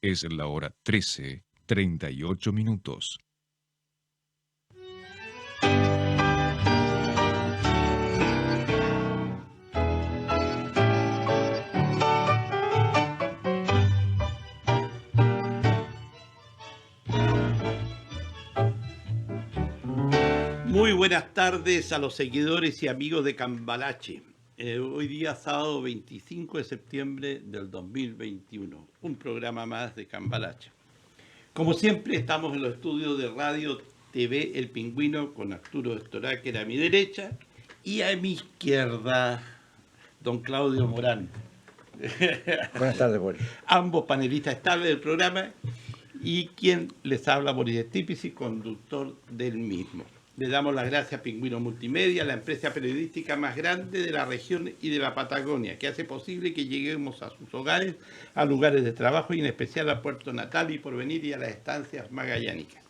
Es la hora 13:38. Muy buenas tardes a los seguidores y amigos de Cambalache. Hoy día sábado 25 de septiembre del 2021, un programa más de Cambalache. Como siempre estamos en los estudios de Radio TV El Pingüino con Arturo Storaker a mi derecha y a mi izquierda don Claudio Morán. Buenas tardes, Boris. Ambos panelistas estables del programa y quien les habla, Boris Estipici, conductor del mismo. Le damos las gracias a Pingüino Multimedia, la empresa periodística más grande de la región y de la Patagonia, que hace posible que lleguemos a sus hogares, a lugares de trabajo y en especial a Puerto Natal y Porvenir y a las estancias magallánicas.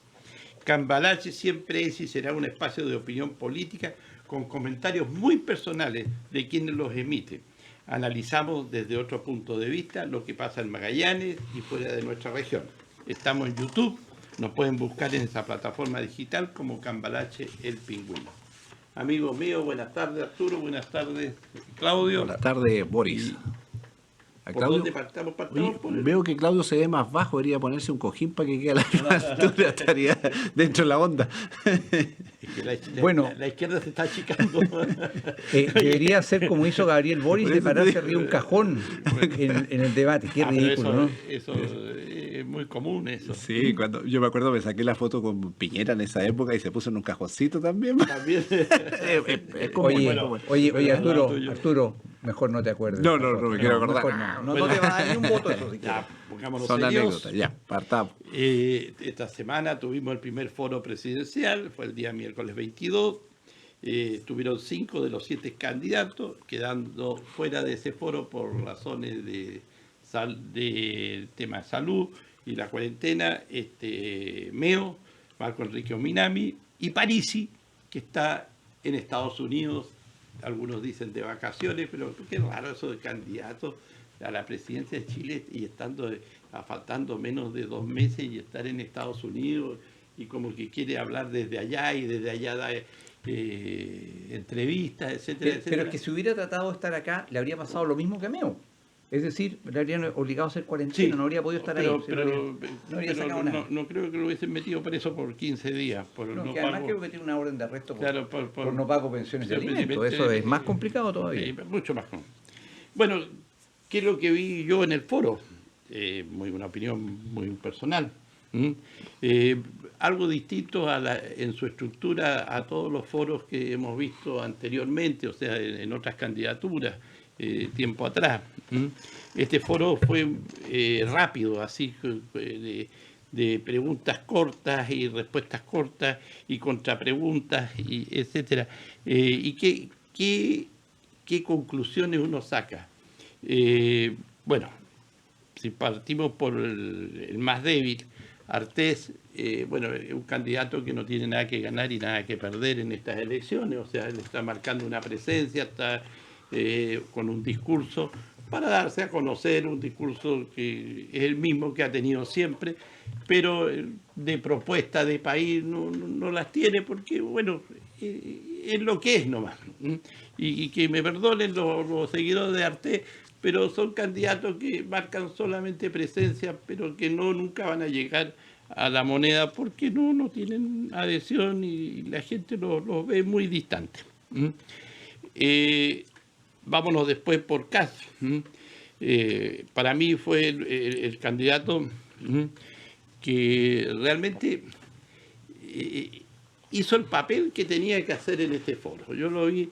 Cambalache siempre es y será un espacio de opinión política con comentarios muy personales de quienes los emiten. Analizamos desde otro punto de vista lo que pasa en Magallanes y fuera de nuestra región. Estamos en YouTube. Nos pueden buscar en esa plataforma digital como Cambalache El Pingüino. Amigos míos, buenas tardes Arturo, buenas tardes Claudio. Buenas tardes, Boris. ¿Por Claudio, dónde partamos? Oye, veo que Claudio se ve más bajo, debería ponerse un cojín para que quede a la misma altura, estaría dentro de la onda. Es que la izquierda se está achicando. Debería ser como hizo Gabriel Boric, de pararse arriba de un cajón en el debate. Qué ridículo, eso, ¿no? Eso es muy común, eso. Sí, cuando yo me acuerdo, me saqué la foto con Piñera en esa época y se puso en un cajoncito también. También. Es como oye, Arturo, mejor no te acuerdes. No me quiero acordar. No te va a dar ni un voto eso. Ya, pongámonos son serios. anécdotas, ya, partamos. Esta semana tuvimos el primer foro presidencial, fue el día miércoles 22. Tuvieron 5 de los 7 candidatos, quedando fuera de ese foro por razones de tema de salud y la cuarentena, Meo, Marco Enrique Ominami y Parisi, que está en Estados Unidos. Algunos dicen de vacaciones, pero qué raro eso de candidato a la presidencia de Chile y faltando menos de 2 meses y estar en Estados Unidos y como que quiere hablar desde allá y desde allá da entrevistas, etcétera. Pero que si hubiera tratado de estar acá, le habría pasado lo mismo que a Meo. Es decir, le habrían obligado a hacer cuarentena, sí, no habría podido estar ahí. No creo que lo hubiesen metido preso por 15 días. Que además creo que tiene una orden de arresto por no pago pensiones de alimentos. Eso es más complicado todavía. Sí, mucho más complicado. Bueno, ¿qué es lo que vi yo en el foro? Una opinión muy personal. Algo distinto en su estructura a todos los foros que hemos visto anteriormente, o sea, en otras candidaturas. Tiempo atrás. Este foro fue rápido, así de preguntas cortas y respuestas cortas y contrapreguntas, y etcétera. ¿Y qué conclusiones uno saca? Bueno, si partimos por el más débil, Artés, es un candidato que no tiene nada que ganar y nada que perder en estas elecciones, o sea, él está marcando una presencia, está con un discurso para darse a conocer, un discurso que es el mismo que ha tenido siempre, pero de propuesta de país no las tiene porque, es lo que es nomás. Y que me perdonen los seguidores de Artés, pero son candidatos que marcan solamente presencia, pero que nunca van a llegar a la moneda porque no tienen adhesión y la gente los ve muy distantes. Vámonos después por Kast. Para mí fue el candidato que realmente hizo el papel que tenía que hacer en este foro. Yo lo vi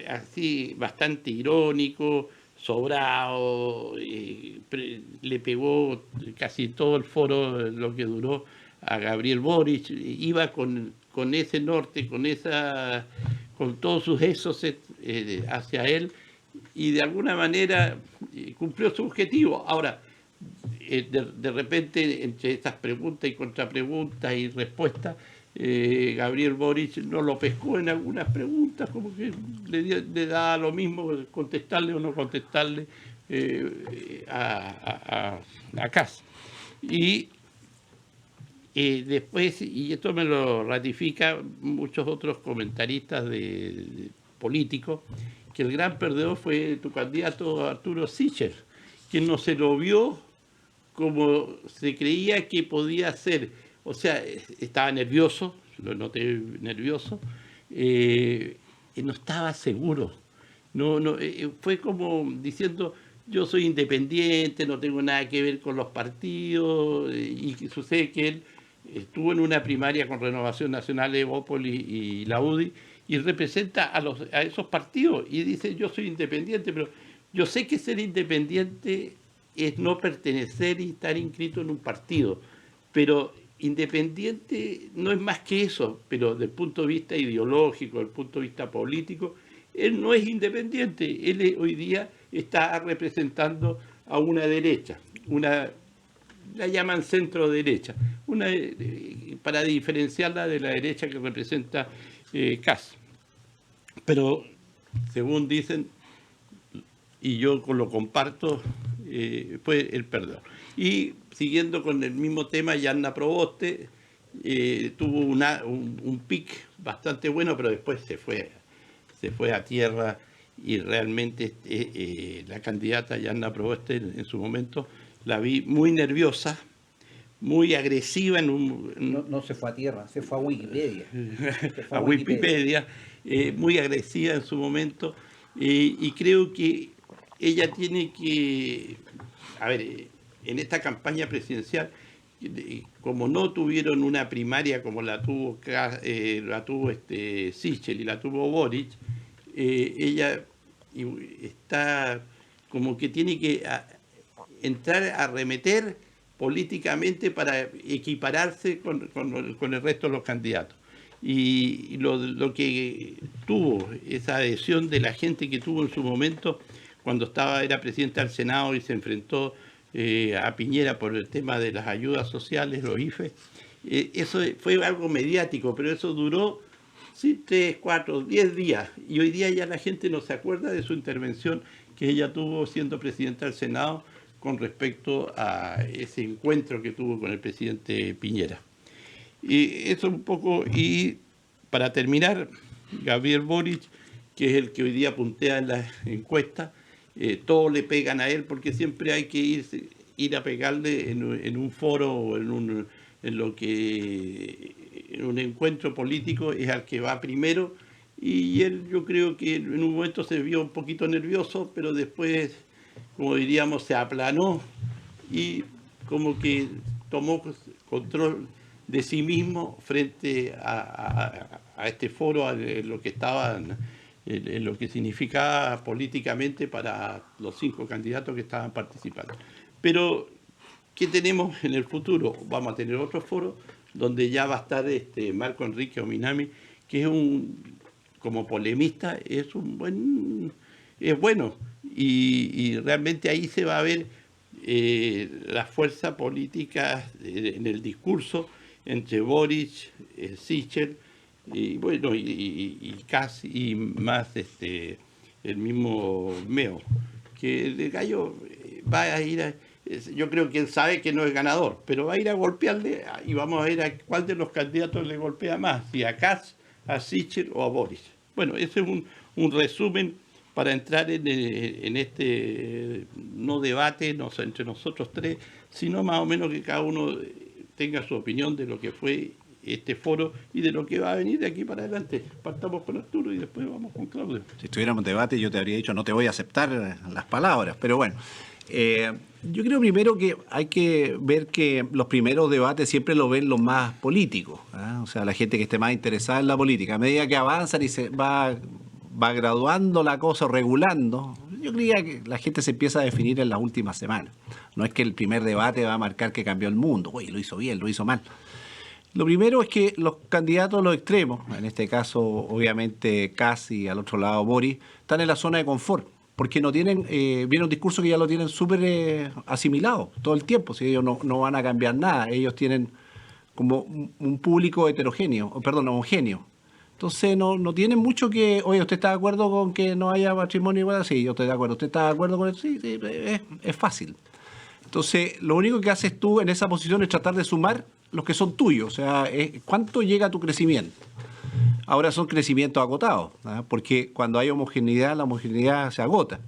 así bastante irónico, sobrado, le pegó casi todo el foro, lo que duró, a Gabriel Boric, iba con ese norte, con todos sus esos hacia él, y de alguna manera cumplió su objetivo. Ahora, de repente, entre estas preguntas y contrapreguntas y respuestas, Gabriel Boric no lo pescó en algunas preguntas, como que le da lo mismo contestarle o no contestarle, a Kast. Y después, y esto me lo ratifica muchos otros comentaristas políticos, que el gran perdedor fue tu candidato Arturo Sichel, que no se lo vio como se creía que podía ser. O sea, estaba nervioso, lo noté nervioso, y no estaba seguro. Fue como diciendo, yo soy independiente, no tengo nada que ver con los partidos, y sucede que él estuvo en una primaria con Renovación Nacional, Evópolis y la UDI, y representa a esos partidos, y dice, yo soy independiente, pero yo sé que ser independiente es no pertenecer y estar inscrito en un partido, pero independiente no es más que eso, pero desde el punto de vista ideológico, desde el punto de vista político, él no es independiente, él hoy día está representando a una derecha, la llaman centro derecha, para diferenciarla de la derecha que representa Kast. Pero, según dicen, y yo lo comparto, fue el perdedor. Y siguiendo con el mismo tema, Yanna Proboste tuvo un pic bastante bueno, pero después se fue a tierra, y realmente la candidata Yanna Proboste en su momento la vi muy nerviosa, muy agresiva. No se fue a tierra, se fue a Wikipedia. A Wikipedia, muy agresiva en su momento, y creo que ella tiene que, a ver, en esta campaña presidencial, como no tuvieron una primaria como la tuvo Sichel y la tuvo Boric, ella está como que tiene que entrar a arremeter políticamente para equipararse con el resto de los candidatos. Y lo que tuvo, esa adhesión de la gente que tuvo en su momento, cuando era presidente del Senado y se enfrentó a Piñera por el tema de las ayudas sociales, los IFE, eso fue algo mediático, pero eso duró 3, 4, 10 días, y hoy día ya la gente no se acuerda de su intervención que ella tuvo siendo presidenta del Senado con respecto a ese encuentro que tuvo con el presidente Piñera. Y eso un poco, y para terminar, Gabriel Boric, que es el que hoy día puntea en las encuestas, todos le pegan a él porque siempre hay que ir a pegarle en un foro o en un encuentro político, es al que va primero, y él, yo creo que en un momento se vio un poquito nervioso, pero después, como diríamos, se aplanó y como que tomó control de sí mismo frente a este foro, en lo que estaban, en lo que significaba políticamente para los 5 candidatos que estaban participando. Pero, ¿qué tenemos en el futuro? Vamos a tener otro foro donde ya va a estar Marco Enrique Ominami, que es como polemista, es bueno, y realmente ahí se va a ver la fuerza política en el discurso entre Boric, Sichel, y bueno, y Kast, y más el mismo Meo, que el gallo va a ir yo creo que él sabe que no es ganador, pero va a ir a golpearle, y vamos a ver a cuál de los candidatos le golpea más, si a Kast, a Sichel o a Boric. Bueno, ese es un resumen para entrar en este no debate entre nosotros tres, sino más o menos que cada uno tenga su opinión de lo que fue este foro y de lo que va a venir de aquí para adelante. Partamos con Arturo y después vamos con Claudio. Si estuviéramos en debate yo te habría dicho no te voy a aceptar las palabras, pero bueno. Yo creo primero que hay que ver que los primeros debates siempre lo ven los más políticos, ¿eh? O sea, la gente que esté más interesada en la política. A medida que avanzan y se va graduando la cosa, regulando, yo creía que la gente se empieza a definir en las últimas semanas. No es que el primer debate va a marcar que cambió el mundo, uy, lo hizo bien, lo hizo mal. Lo primero es que los candidatos a los extremos, en este caso obviamente Kast y al otro lado Boric, están en la zona de confort, porque no tienen, viene un discurso que ya lo tienen súper asimilado todo el tiempo, si ellos no van a cambiar nada, ellos tienen como un público heterogéneo, perdón, homogéneo. Entonces no tiene mucho que, oye, ¿usted está de acuerdo con que no haya matrimonio igual? Sí, yo estoy de acuerdo. ¿Usted está de acuerdo con eso? Sí, es fácil. Entonces, lo único que haces tú en esa posición es tratar de sumar los que son tuyos. O sea, ¿cuánto llega tu crecimiento? Ahora son crecimientos agotados, ¿ah? Porque cuando hay homogeneidad, la homogeneidad se agota.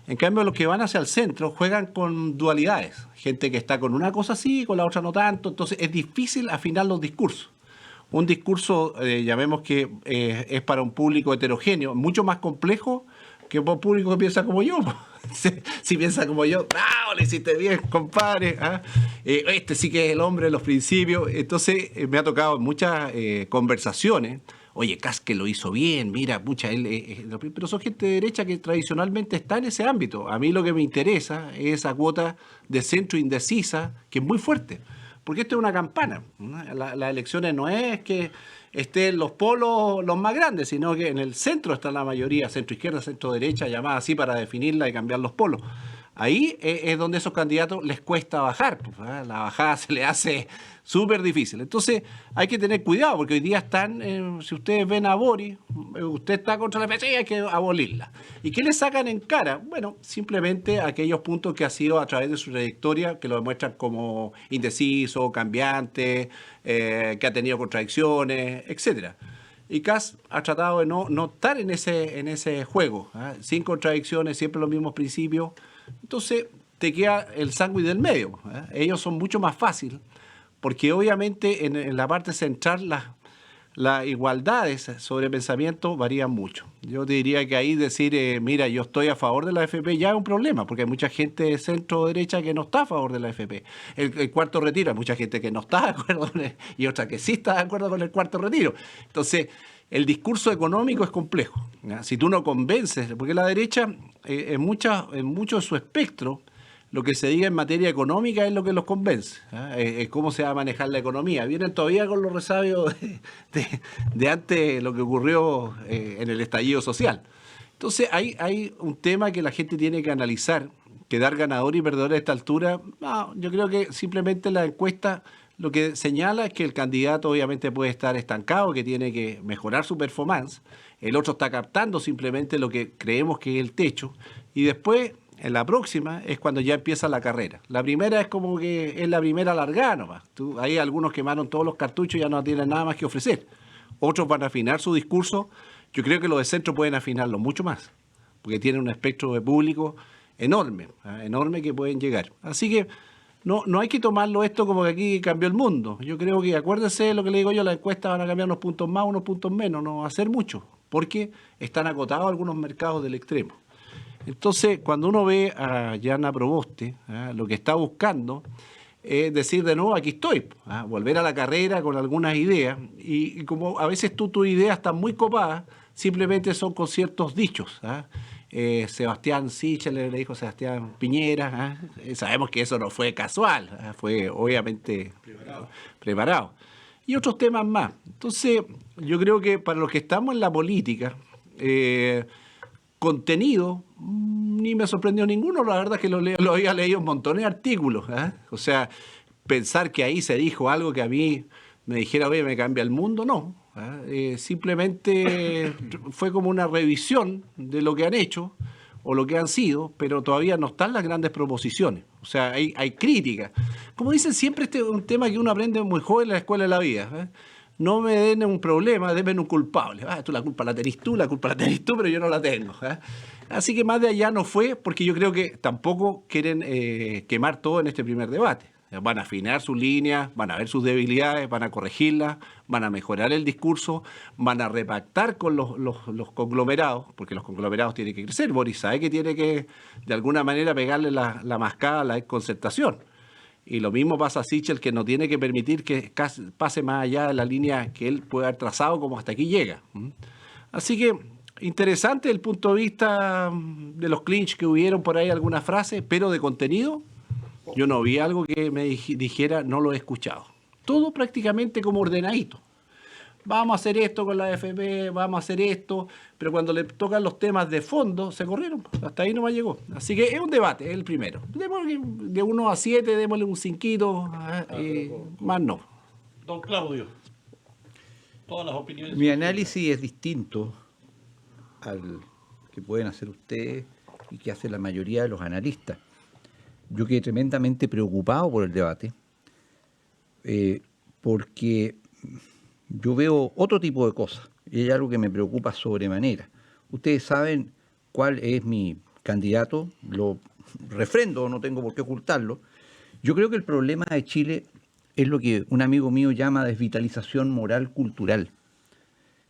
En cambio, los que van hacia el centro juegan con dualidades. Gente que está con una cosa así, con la otra no tanto. Entonces, es difícil afinar los discursos. Un discurso, llamemos que es para un público heterogéneo, mucho más complejo que para un público que piensa como yo. Si piensa como yo, ¡bravo! Le hiciste bien, compadre. ¿Ah? Este sí que es el hombre de los principios. Entonces, me ha tocado en muchas conversaciones. Oye, Kast lo hizo bien, mira, pero son gente de derecha que tradicionalmente está en ese ámbito. A mí lo que me interesa es esa cuota de centro indecisa, que es muy fuerte. Porque esto es una campana, ¿no? Las elecciones no es que estén los polos los más grandes, sino que en el centro está la mayoría, centro izquierda, centro derecha, llamada así para definirla y cambiar los polos. Ahí es donde a esos candidatos les cuesta bajar, pues, ¿eh? La bajada se le hace súper difícil. Entonces hay que tener cuidado, porque hoy día están, si ustedes ven a Boric, usted está contra la FP, hay que abolirla. ¿Y qué le sacan en cara? Bueno, simplemente aquellos puntos que ha sido a través de su trayectoria, que lo demuestran como indeciso, cambiante, que ha tenido contradicciones, etcétera. Y Kast ha tratado de no estar en ese juego, ¿eh? Sin contradicciones, siempre los mismos principios. Entonces te queda el sándwich del medio, ¿eh? Ellos son mucho más fácil, porque obviamente en la parte central las igualdades sobre pensamiento varían mucho. Yo te diría que ahí decir, mira, yo estoy a favor de la AFP ya es un problema, porque hay mucha gente de centro-derecha que no está a favor de la AFP. El cuarto retiro, hay mucha gente que no está de acuerdo con él, y otra que sí está de acuerdo con el cuarto retiro. Entonces, el discurso económico es complejo, ¿ya? Si tú no convences, porque la derecha, en mucho de su espectro, lo que se diga en materia económica es lo que los convence, ¿eh? Es cómo se va a manejar la economía. Vienen todavía con los resabios de antes lo que ocurrió en el estallido social. Entonces hay un tema que la gente tiene que analizar, que dar ganador y perdedor a esta altura. No, yo creo que simplemente la encuesta lo que señala es que el candidato obviamente puede estar estancado, que tiene que mejorar su performance. El otro está captando simplemente lo que creemos que es el techo. Y después, en la próxima, es cuando ya empieza la carrera. La primera es como que es la primera largada nomás. Hay algunos quemaron todos los cartuchos y ya no tienen nada más que ofrecer. Otros van a afinar su discurso. Yo creo que los de centro pueden afinarlo mucho más, porque tienen un espectro de público enorme, enorme que pueden llegar. Así que no hay que tomarlo esto como que aquí cambió el mundo. Yo creo que, acuérdense de lo que le digo yo, las encuestas van a cambiar unos puntos más, unos puntos menos, no va a ser mucho, porque están acotados algunos mercados del extremo. Entonces, cuando uno ve a Jana Proboste, lo que está buscando es decir de nuevo, aquí estoy, volver a la carrera con algunas ideas, y como a veces tus ideas están muy copadas, simplemente son con ciertos dichos. Sebastián Sichel le dijo a Sebastián Piñera, sabemos que eso no fue casual, fue obviamente preparado. Y otros temas más. Entonces, yo creo que para los que estamos en la política, contenido, ni me sorprendió ninguno, la verdad es que lo había leído un montón de artículos. O sea, pensar que ahí se dijo algo que a mí me dijera, oye, me cambia el mundo, no. Simplemente fue como una revisión de lo que han hecho o lo que han sido, pero todavía no están las grandes proposiciones. O sea, hay críticas. Como dicen siempre, este es un tema que uno aprende muy joven en la escuela de la vida. No me den un problema, denme un culpable. Tú la culpa la tenés tú, pero yo no la tengo. Así que más de allá no fue, porque yo creo que tampoco quieren quemar todo en este primer debate. Van a afinar sus líneas, van a ver sus debilidades, van a corregirlas, van a mejorar el discurso, van a repactar con los conglomerados, porque los conglomerados tienen que crecer. Boris sabe que tiene que, de alguna manera, pegarle la mascada a la concertación. Y lo mismo pasa a Sichel, que no tiene que permitir que pase más allá de la línea que él puede haber trazado, como hasta aquí llega. Así que interesante el punto de vista de los clinch que hubieron por ahí, algunas frases, pero de contenido yo no vi algo que me dijera, no lo he escuchado. Todo prácticamente como ordenadito. Vamos a hacer esto con la AFP, vamos a hacer esto, pero cuando le tocan los temas de fondo, se corrieron. Hasta ahí no me llegó. Así que es un debate, es el primero. Démosle de 1 a 7, démosle un 5, más no. Don Claudio. todas las opiniones. Mi análisis es distinto al que pueden hacer ustedes y que hace la mayoría de los analistas. Yo quedé tremendamente preocupado por el debate, porque yo veo otro tipo de cosas, y hay algo que me preocupa sobremanera. Ustedes saben cuál es mi candidato, lo refrendo, no tengo por qué ocultarlo. Yo creo que el problema de Chile es lo que un amigo mío llama desvitalización moral cultural.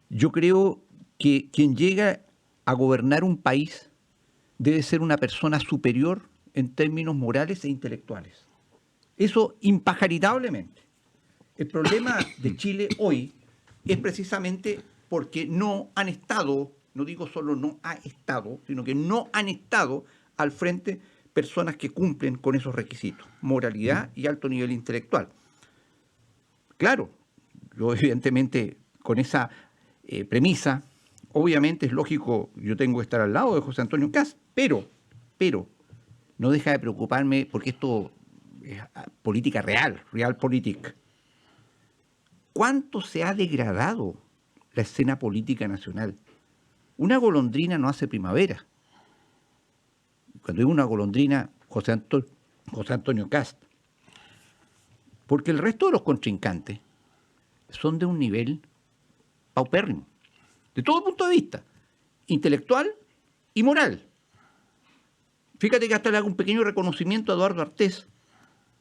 Yo creo que quien llega a gobernar un país debe ser una persona superior en términos morales e intelectuales. Eso impajaritablemente. El problema de Chile hoy es precisamente porque no han estado, no digo solo no ha estado, sino que no han estado al frente personas que cumplen con esos requisitos, moralidad y alto nivel intelectual. Claro, yo evidentemente con esa premisa, obviamente es lógico, yo tengo que estar al lado de José Antonio Kast, pero no deja de preocuparme porque esto es política real, realpolitik. ¿Cuánto se ha degradado la escena política nacional? Una golondrina no hace primavera. Cuando digo una golondrina, José Antonio Kast. Porque el resto de los contrincantes son de un nivel paupérrimo, de todo punto de vista, intelectual y moral. Fíjate que hasta le hago un pequeño reconocimiento a Eduardo Artés,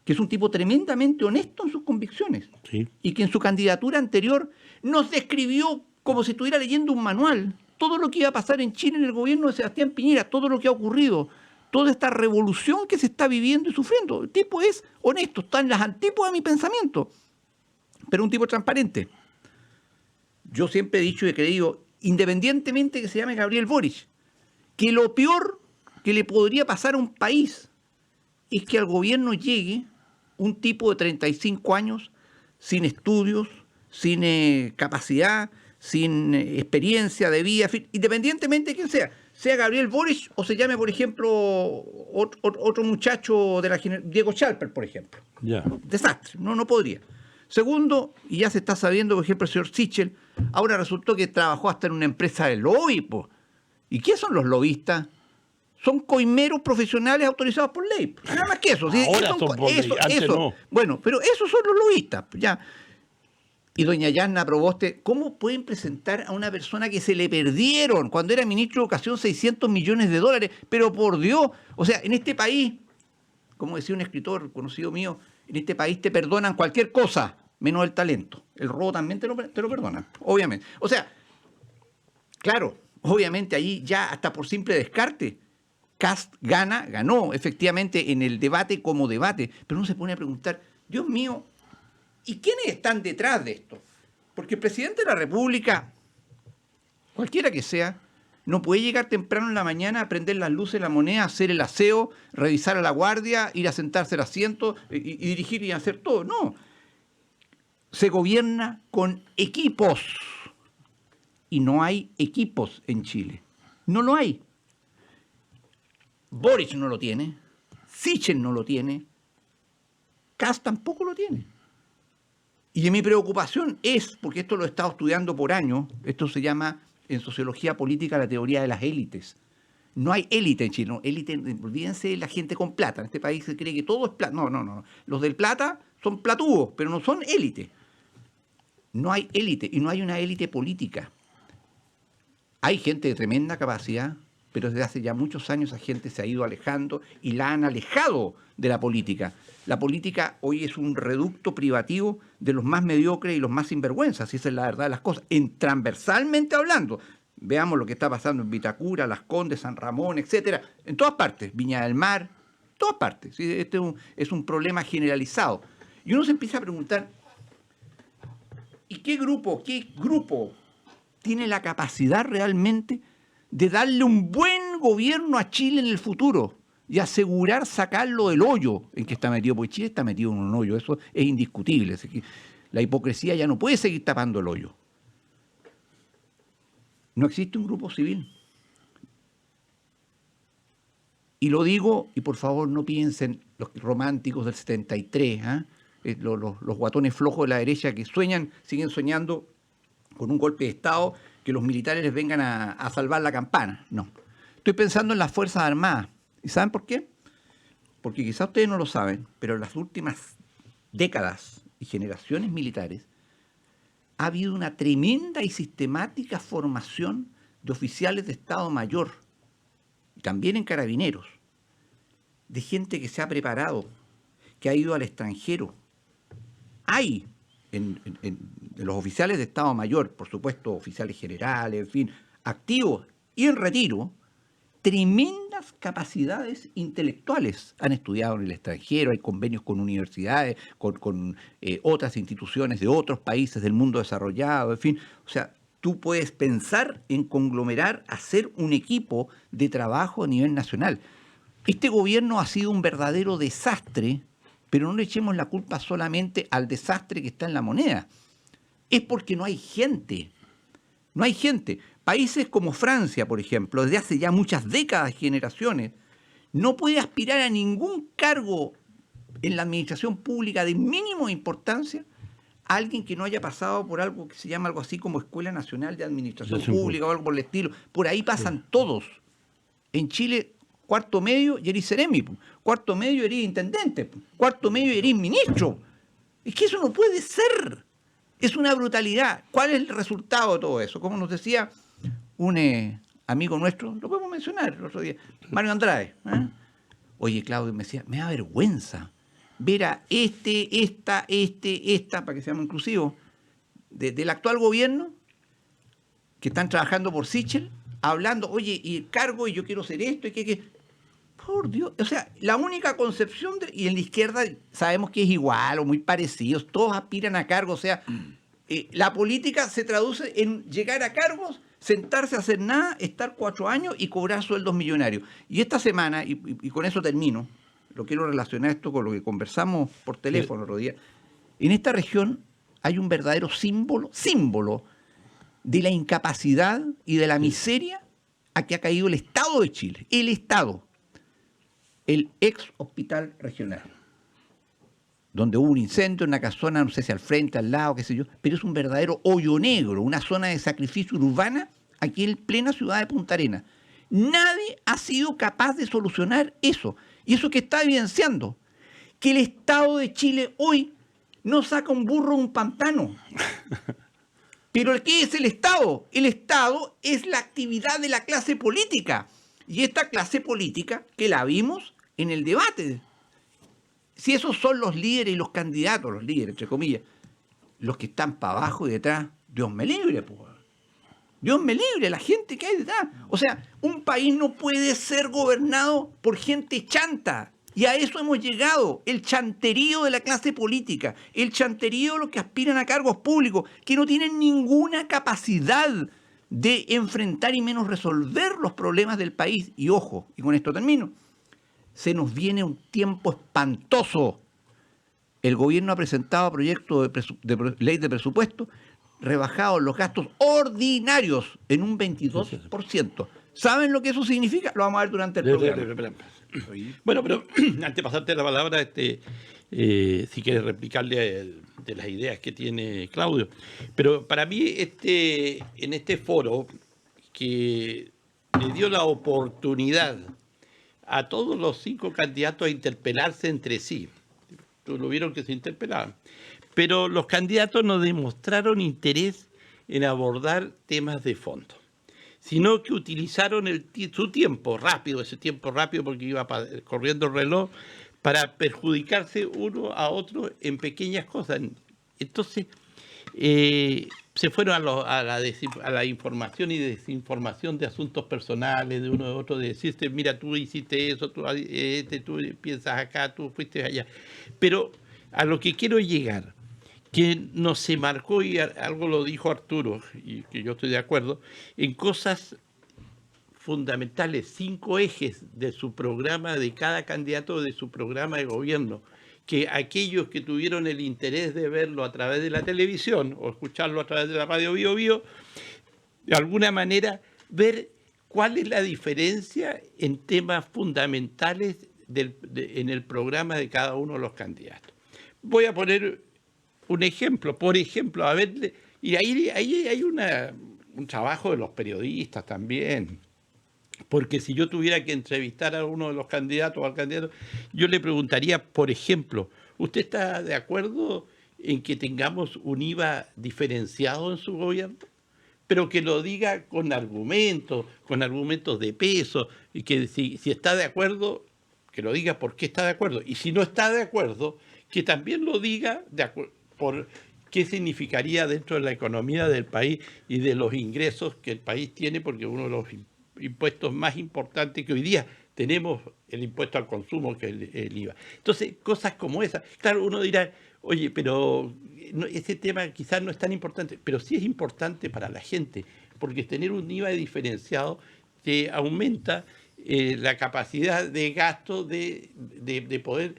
que es un tipo tremendamente honesto en sus convicciones, Sí. y que en su candidatura anterior nos describió como si estuviera leyendo un manual todo lo que iba a pasar en Chile en el gobierno de Sebastián Piñera, todo lo que ha ocurrido, toda esta revolución que se está viviendo y sufriendo. El tipo es honesto, está en las antípodas de mi pensamiento, pero un tipo transparente. Yo siempre he dicho y he creído, independientemente que se llame Gabriel Boric, que lo peor que le podría pasar a un país es que al gobierno llegue un tipo de 35 años sin estudios, sin capacidad, sin experiencia de vida, independientemente de quién sea Gabriel Boric o se llame, por ejemplo, otro muchacho de la Diego Chalper, por ejemplo. Ya. Desastre, no podría. Segundo, y ya se está sabiendo, por ejemplo, el señor Sichel, ahora resultó que trabajó hasta en una empresa de lobby, po. ¿Y qué son los lobistas? Son coimeros profesionales autorizados por ley. Nada más que eso. ¿Sí? Ahora son por ley, antes no. Bueno, pero esos son los lobistas. Ya. Y doña Yanna Proboste, ¿cómo pueden presentar a una persona que se le perdieron cuando era ministro de Educación 600 millones de dólares? Pero por Dios, o sea, en este país, como decía un escritor conocido mío, en este país te perdonan cualquier cosa, menos el talento. El robo también te lo perdonan, obviamente. O sea, claro, obviamente ahí ya hasta por simple descarte, Kast ganó efectivamente en el debate como debate, pero uno se pone a preguntar, Dios mío, ¿y quiénes están detrás de esto? Porque el presidente de la República, cualquiera que sea, no puede llegar temprano en la mañana a prender las luces de la moneda, hacer el aseo, revisar a la guardia, ir a sentarse al asiento y dirigir y hacer todo. No. Se gobierna con equipos. Y no hay equipos en Chile. No lo hay. Boric no lo tiene. Sichel no lo tiene. Kast tampoco lo tiene. Y mi preocupación es, porque esto lo he estado estudiando por años, esto se llama en sociología política la teoría de las élites. No hay élite en Chile, no, élite, olvídense de la gente con plata. En este país se cree que todo es plata. No. Los del plata son platudos, pero no son élite. No hay élite y no hay una élite política. Hay gente de tremenda capacidad, pero desde hace ya muchos años esa gente se ha ido alejando y la han alejado de la política. La política hoy es un reducto privativo de los más mediocres y los más sinvergüenzas, si esa es la verdad de las cosas, transversalmente hablando. Veamos lo que está pasando en Vitacura, Las Condes, San Ramón, etcétera, en todas partes, Viña del Mar, todas partes. ¿Sí? Este es un problema generalizado. Y uno se empieza a preguntar, ¿y qué grupo tiene la capacidad realmente de darle un buen gobierno a Chile en el futuro y asegurar sacarlo del hoyo en que está metido? Porque Chile está metido en un hoyo, eso es indiscutible. Es que la hipocresía ya no puede seguir tapando el hoyo. No existe un grupo civil. Y lo digo, y por favor no piensen los románticos del 73, los guatones flojos de la derecha que siguen soñando con un golpe de Estado, que los militares les vengan a salvar la campana. No. Estoy pensando en las Fuerzas Armadas. ¿Y saben por qué? Porque quizás ustedes no lo saben, pero en las últimas décadas y generaciones militares ha habido una tremenda y sistemática formación de oficiales de Estado Mayor, y también en carabineros, de gente que se ha preparado, que ha ido al extranjero. Hay en los oficiales de Estado Mayor, por supuesto, oficiales generales, en fin, activos y en retiro, tremendas capacidades intelectuales. Han estudiado en el extranjero, hay convenios con universidades, con otras instituciones de otros países del mundo desarrollado, en fin. O sea, tú puedes pensar en conglomerar, hacer un equipo de trabajo a nivel nacional. Este gobierno ha sido un verdadero desastre, pero no le echemos la culpa solamente al desastre que está en la moneda. Es porque no hay gente. No hay gente. Países como Francia, por ejemplo, desde hace ya muchas décadas, generaciones, no puede aspirar a ningún cargo en la administración pública de mínima importancia alguien que no haya pasado por algo que se llama algo así como Escuela Nacional de Administración Pública o algo por el estilo. Por ahí pasan todos. En Chile, cuarto medio y eres seremi, cuarto medio eres intendente, cuarto medio eres ministro. Es que eso no puede ser. Es una brutalidad. ¿Cuál es el resultado de todo eso? Como nos decía un amigo nuestro, lo podemos mencionar el otro día, Mario Andrade. Oye, Claudio, me decía, me da vergüenza ver a esta, para que seamos inclusivos, del actual gobierno, que están trabajando por Sichel, hablando, oye, y el cargo, y yo quiero hacer esto, y que... Por Dios, o sea, la única concepción, y en la izquierda sabemos que es igual o muy parecidos, todos aspiran a cargos, o sea, la política se traduce en llegar a cargos, sentarse a hacer nada, estar 4 años y cobrar sueldos millonarios. Y esta semana, y con eso termino, lo quiero relacionar esto con lo que conversamos por teléfono el otro día, en esta región hay un verdadero símbolo de la incapacidad y de la miseria a que ha caído el Estado de Chile, el Estado. El ex hospital regional, donde hubo un incendio en una casona, no sé si al frente, al lado, qué sé yo, pero es un verdadero hoyo negro, una zona de sacrificio urbana aquí en plena ciudad de Punta Arenas. Nadie ha sido capaz de solucionar eso. Y eso que está evidenciando, que el Estado de Chile hoy no saca un burro de un pantano. Pero ¿qué es el Estado? El Estado es la actividad de la clase política. Y esta clase política, que la vimos en el debate, si esos son los líderes y los candidatos, los líderes, entre comillas, los que están para abajo y detrás, Dios me libre, pues. Dios me libre, la gente que hay detrás. O sea, un país no puede ser gobernado por gente chanta. Y a eso hemos llegado, el chanterío de la clase política, el chanterío de los que aspiran a cargos públicos, que no tienen ninguna capacidad de enfrentar y menos resolver los problemas del país. Y ojo, y con esto termino, se nos viene un tiempo espantoso. El gobierno ha presentado proyectos de ley de presupuesto rebajados los gastos ordinarios en un 22%. ¿Saben lo que eso significa? Lo vamos a ver durante el programa. Bueno, pero antes de pasarte la palabra, si quieres replicarle de las ideas que tiene Claudio. Pero para mí, en este foro, que le dio la oportunidad a todos los 5 candidatos a interpelarse entre sí. Lo vieron que se interpelaban. Pero los candidatos no demostraron interés en abordar temas de fondo, sino que utilizaron su tiempo rápido, ese tiempo rápido porque iba corriendo el reloj, para perjudicarse uno a otro en pequeñas cosas. Entonces, se fueron a la información y desinformación de asuntos personales de uno de otro, de decirte, mira, tú hiciste eso, tú piensas acá, tú fuiste allá. Pero a lo que quiero llegar, que no se marcó, y algo lo dijo Arturo, y que yo estoy de acuerdo, en cosas fundamentales, 5 ejes de su programa, de cada candidato de su programa de gobierno, que aquellos que tuvieron el interés de verlo a través de la televisión o escucharlo a través de la radio Bio Bio, de alguna manera ver cuál es la diferencia en temas fundamentales en el programa de cada uno de los candidatos. Voy a poner un ejemplo. Por ejemplo, haberle Y ahí hay un trabajo de los periodistas también. Porque si yo tuviera que entrevistar a uno de los candidatos o al candidato, yo le preguntaría, por ejemplo, ¿usted está de acuerdo en que tengamos un IVA diferenciado en su gobierno? Pero que lo diga con argumentos de peso, y que si está de acuerdo, que lo diga por qué está de acuerdo. Y si no está de acuerdo, que también lo diga por qué significaría dentro de la economía del país y de los ingresos que el país tiene, porque uno de los impuestos más importantes que hoy día tenemos, el impuesto al consumo, que es el IVA. Entonces, cosas como esas. Claro, uno dirá, oye, pero ese tema quizás no es tan importante, pero sí es importante para la gente, porque tener un IVA diferenciado te aumenta la capacidad de gasto de poder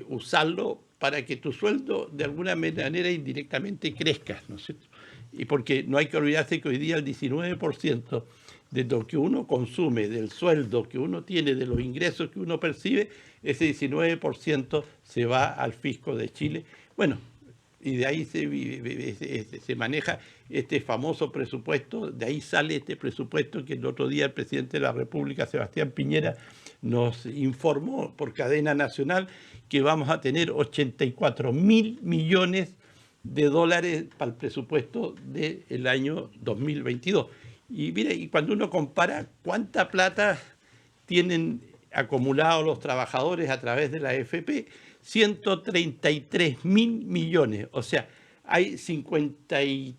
usarlo para que tu sueldo de alguna manera indirectamente crezca, ¿no es cierto? Y porque no hay que olvidarse que hoy día el 19% de lo que uno consume, del sueldo que uno tiene, de los ingresos que uno percibe, ese 19% se va al fisco de Chile. Bueno, y de ahí se maneja este famoso presupuesto, de ahí sale este presupuesto que el otro día el presidente de la República, Sebastián Piñera, nos informó por cadena nacional que vamos a tener 84.000 millones de dólares para el presupuesto del año 2022. Y mire, y cuando uno compara cuánta plata tienen acumulado los trabajadores a través de la AFP, 133.000 millones. O sea, hay 50.000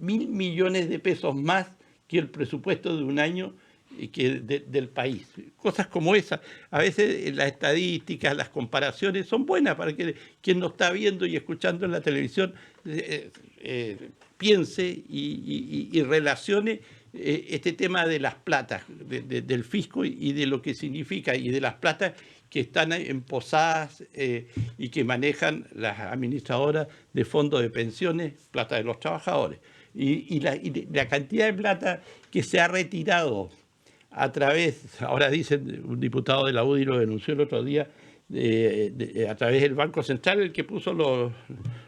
millones de pesos más que el presupuesto de un año del país. Cosas como esas, a veces las estadísticas, las comparaciones son buenas para que quien nos está viendo y escuchando en la televisión piense y relacione este tema de las platas, del fisco y de lo que significa, y de las platas que están emposadas y que manejan las administradoras de fondos de pensiones, plata de los trabajadores. Y la cantidad de plata que se ha retirado a través, ahora dicen, un diputado de la UDI lo denunció el otro día, a través del Banco Central, el que puso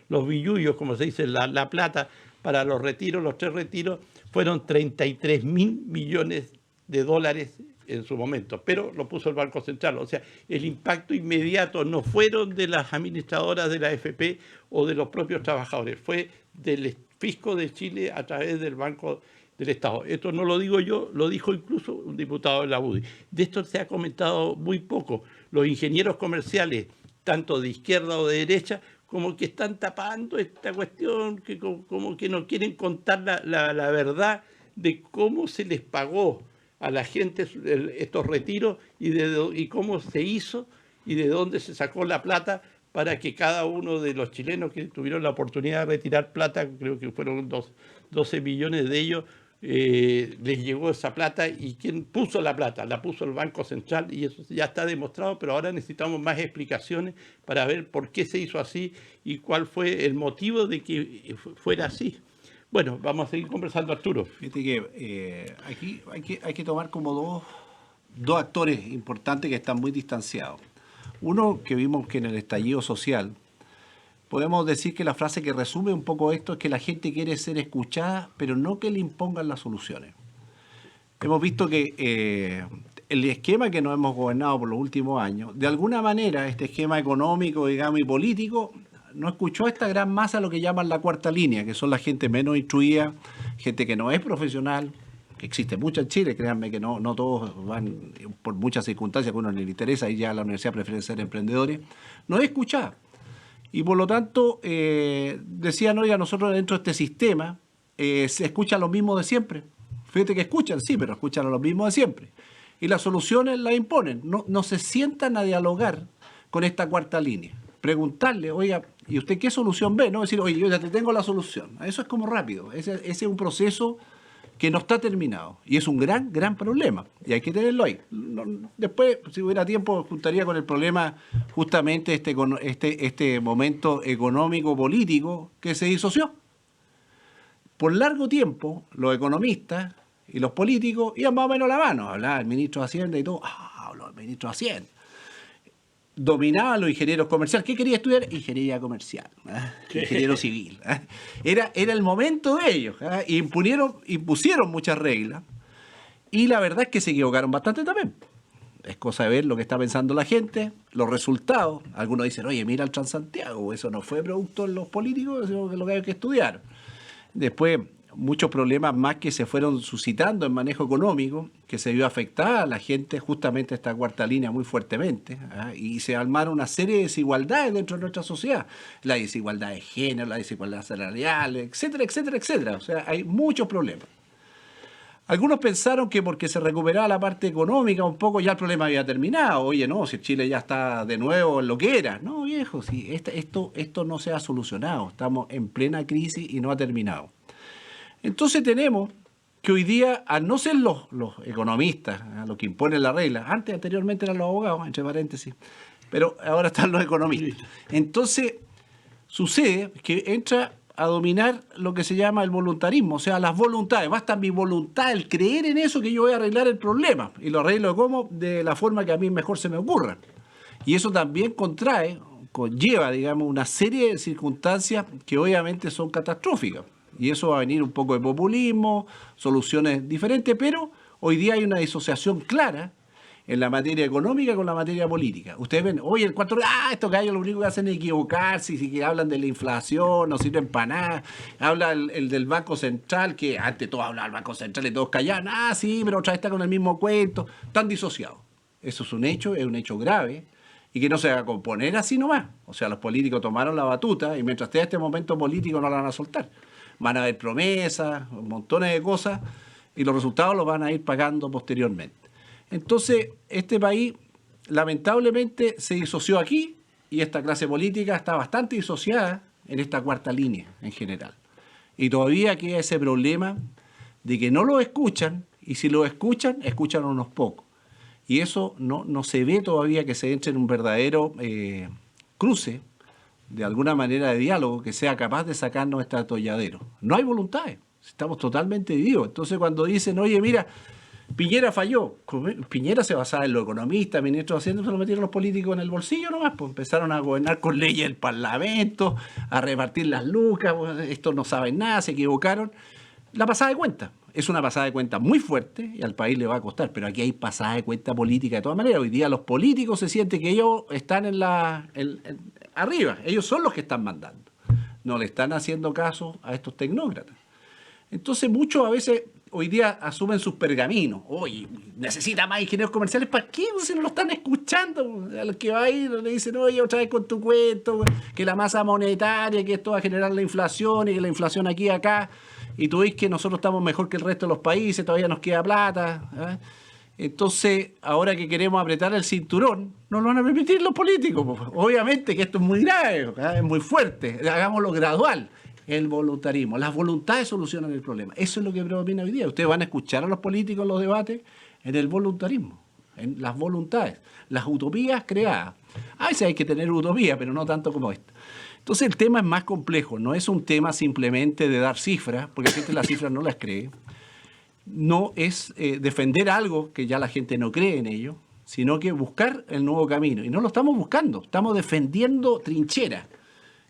los billullos, como se dice, la plata para los retiros, los 3 retiros, fueron 33.000 millones de dólares en su momento, pero lo puso el Banco Central. O sea, el impacto inmediato no fueron de las administradoras de la AFP o de los propios trabajadores, fue del fisco de Chile a través del Banco del Estado. Esto no lo digo yo, lo dijo incluso un diputado de la UDI. De esto se ha comentado muy poco. Los ingenieros comerciales, tanto de izquierda o de derecha, como que están tapando esta cuestión, que como que no quieren contar la verdad de cómo se les pagó a la gente estos retiros y cómo se hizo y de dónde se sacó la plata para que cada uno de los chilenos que tuvieron la oportunidad de retirar plata, creo que fueron 12 millones de ellos, les llegó esa plata. ¿Y quién puso la plata? La puso el Banco Central, y eso ya está demostrado, pero ahora necesitamos más explicaciones para ver por qué se hizo así y cuál fue el motivo de que fuera así. Bueno, vamos a seguir conversando, Arturo. Fíjate que aquí hay que tomar como dos actores importantes que están muy distanciados. Uno, que vimos que en el estallido social, podemos decir que la frase que resume un poco esto es que la gente quiere ser escuchada, pero no que le impongan las soluciones. Hemos visto que el esquema que nos hemos gobernado por los últimos años, de alguna manera este esquema económico, digamos, y político, no escuchó a esta gran masa, lo que llaman la cuarta línea, que son la gente menos instruida, gente que no es profesional, que existe mucha en Chile, créanme que no todos van, por muchas circunstancias que a uno les interesa, y ya la universidad prefiere ser emprendedores, no es escuchada. Y por lo tanto, decían, oiga, nosotros dentro de este sistema se escucha lo mismo de siempre. Fíjate que escuchan, sí, pero escuchan lo mismo de siempre. Y las soluciones las imponen. No se sientan a dialogar con esta cuarta línea. Preguntarle, oiga, ¿y usted qué solución ve? No decir, oye, yo ya te tengo la solución. Eso es como rápido. Ese es un proceso que no está terminado. Y es un gran problema. Y hay que tenerlo ahí. Después, si hubiera tiempo, juntaría con el problema justamente este momento económico-político que se disoció. Por largo tiempo, los economistas y los políticos iban más o menos a la mano. Hablaba el ministro de Hacienda y todo. Habló el ministro de Hacienda. dominaban a los ingenieros comerciales. ¿Qué quería estudiar? Ingeniería comercial, ingeniero civil. Era el momento de ellos. Impusieron muchas reglas y la verdad es que se equivocaron bastante también. Es cosa de ver lo que está pensando la gente, los resultados. Algunos dicen, oye, mira el Transantiago, eso no fue producto de los políticos, sino que lo que hay que estudiar. Después, muchos problemas más que se fueron suscitando en manejo económico, que se vio afectada a la gente, justamente esta cuarta línea muy fuertemente, y se armaron una serie de desigualdades dentro de nuestra sociedad. La desigualdad de género, la desigualdad salarial, etcétera, etcétera, etcétera. O sea, hay muchos problemas. Algunos pensaron que porque se recuperaba la parte económica un poco ya el problema había terminado. Oye, no, si Chile ya está de nuevo en lo que era. No, viejo, si esto no se ha solucionado. Estamos en plena crisis y no ha terminado. Entonces tenemos que hoy día, al no ser los economistas, los que imponen la regla, anteriormente eran los abogados, entre paréntesis, pero ahora están los economistas. Entonces sucede que entra a dominar lo que se llama el voluntarismo, o sea, las voluntades. Basta mi voluntad, el creer en eso que yo voy a arreglar el problema. Y lo arreglo ¿cómo? De la forma que a mí mejor se me ocurra. Y eso también conlleva, digamos, una serie de circunstancias que obviamente son catastróficas. Y eso va a venir un poco de populismo, soluciones diferentes, pero hoy día hay una disociación clara en la materia económica con la materia política. Ustedes ven, oye, el 4, estos gallos lo único que hacen es equivocarse, y que hablan de la inflación, no sirven para nada. Habla el del Banco Central, que antes todos hablaban del Banco Central y todos callaban, sí, pero otra vez está con el mismo cuento. Están disociados. Eso es un hecho grave, y que no se va a componer así nomás. O sea, los políticos tomaron la batuta, y mientras esté este momento político no la van a soltar. Van a haber promesas, montones de cosas, y los resultados los van a ir pagando posteriormente. Entonces, este país lamentablemente se disoció aquí, y esta clase política está bastante disociada en esta cuarta línea en general. Y todavía queda ese problema de que no lo escuchan, y si lo escuchan, escuchan a unos pocos. Y eso no se ve todavía que se entre en un verdadero cruce, de alguna manera de diálogo, que sea capaz de sacarnos este atolladero. No hay voluntades, estamos totalmente divididos. Entonces cuando dicen, oye, mira, Piñera falló. Piñera se basaba en los economistas, ministros haciendo, se lo metieron los políticos en el bolsillo nomás, pues empezaron a gobernar con leyes del Parlamento, a repartir las lucas, pues, estos no saben nada, se equivocaron. La pasada de cuenta. Es una pasada de cuenta muy fuerte y al país le va a costar, pero aquí hay pasada de cuenta política de todas maneras. Hoy día los políticos se sienten que ellos están arriba, ellos son los que están mandando. No le están haciendo caso a estos tecnócratas. Entonces muchos a veces hoy día asumen sus pergaminos. Oye, necesita más ingenieros comerciales. ¿Para qué? Si no lo están escuchando. A los que va a ir le dicen, oye, otra vez con tu cuento, que la masa monetaria, que esto va a generar la inflación, y que la inflación aquí y acá. Y tú ves que nosotros estamos mejor que el resto de los países, todavía nos queda plata. Entonces, ahora que queremos apretar el cinturón, no lo van a permitir los políticos. Obviamente que esto es muy grave, es muy fuerte. Hagámoslo gradual. El voluntarismo. Las voluntades solucionan el problema. Eso es lo que predomina hoy día. Ustedes van a escuchar a los políticos en los debates en el voluntarismo, en las voluntades, las utopías creadas. A veces hay que tener utopía, pero no tanto como esta. Entonces el tema es más complejo. No es un tema simplemente de dar cifras, porque la gente las cifras no las cree. No es defender algo que ya la gente no cree en ello, sino que buscar el nuevo camino. Y no lo estamos buscando, estamos defendiendo trincheras.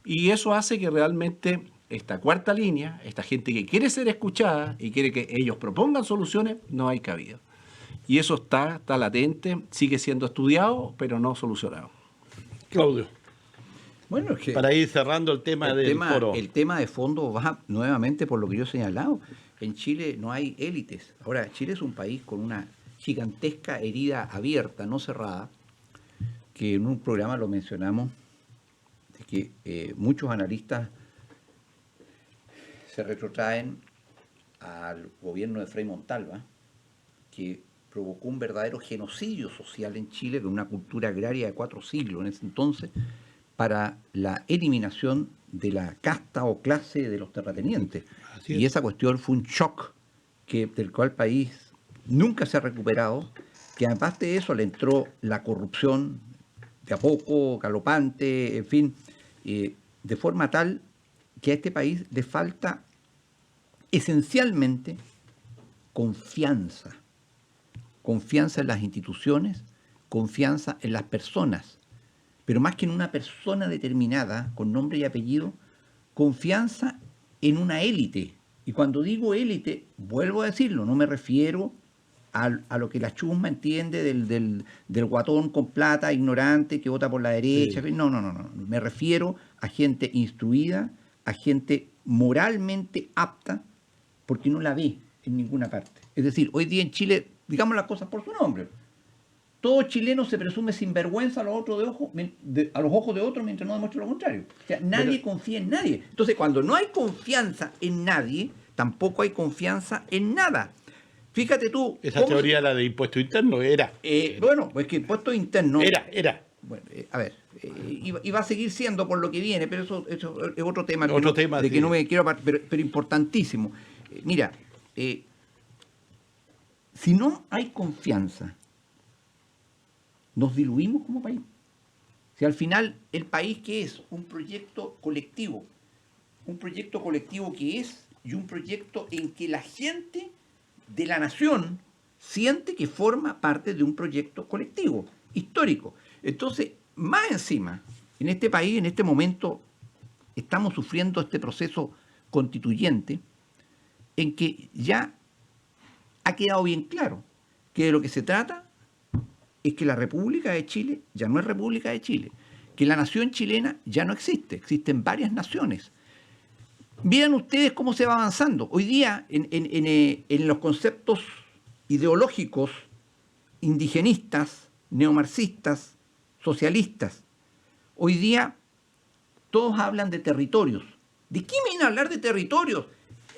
Y eso hace que realmente esta cuarta línea, esta gente que quiere ser escuchada y quiere que ellos propongan soluciones, no hay cabida. Y eso está latente, sigue siendo estudiado, pero no solucionado. Claudio. Bueno, es que para ir cerrando el tema del foro. El tema de fondo va nuevamente por lo que yo he señalado. En Chile no hay élites. Ahora, Chile es un país con una gigantesca herida abierta, no cerrada, que en un programa lo mencionamos, de que muchos analistas se retrotraen al gobierno de Frei Montalva, que provocó un verdadero genocidio social en Chile con una cultura agraria de 4 siglos en ese entonces, para la eliminación de la casta o clase de los terratenientes. Y esa cuestión fue un shock del cual el país nunca se ha recuperado, que aparte de eso le entró la corrupción de a poco, galopante, en fin, de forma tal que a este país le falta esencialmente confianza en las instituciones, confianza en las personas. pero más que en una persona determinada, con nombre y apellido, confianza en una élite. Y cuando digo élite, vuelvo a decirlo, no me refiero a lo que la chusma entiende del guatón con plata, ignorante, que vota por la derecha. Sí. No. Me refiero a gente instruida, a gente moralmente apta, porque no la ve en ninguna parte. Es decir, hoy día en Chile, digamos las cosas por su nombre, todo chileno se presume sinvergüenza a los ojos de otros mientras no demuestre lo contrario. O sea, nadie confía en nadie. Entonces, cuando no hay confianza en nadie, tampoco hay confianza en nada. Fíjate tú... Esa teoría, la de impuesto interno, era. Bueno, pues que impuesto interno... Era. Bueno, a ver, y va a seguir siendo por lo que viene, pero eso es otro tema. Otro tema, de sí. que no me quiero... Pero importantísimo. Mira, si no hay confianza, nos diluimos como país. Si al final el país, ¿qué es? Un proyecto colectivo. Un proyecto colectivo que es, y un proyecto en que la gente de la nación siente que forma parte de un proyecto colectivo, histórico. Entonces, más encima, en este país, en este momento, estamos sufriendo este proceso constituyente en que ya ha quedado bien claro que de lo que se trata es que la República de Chile ya no es República de Chile, que la nación chilena ya no existe, existen varias naciones. Miren ustedes cómo se va avanzando. Hoy día, en los conceptos ideológicos indigenistas, neomarxistas, socialistas, hoy día todos hablan de territorios. ¿De qué me vienen a hablar de territorios?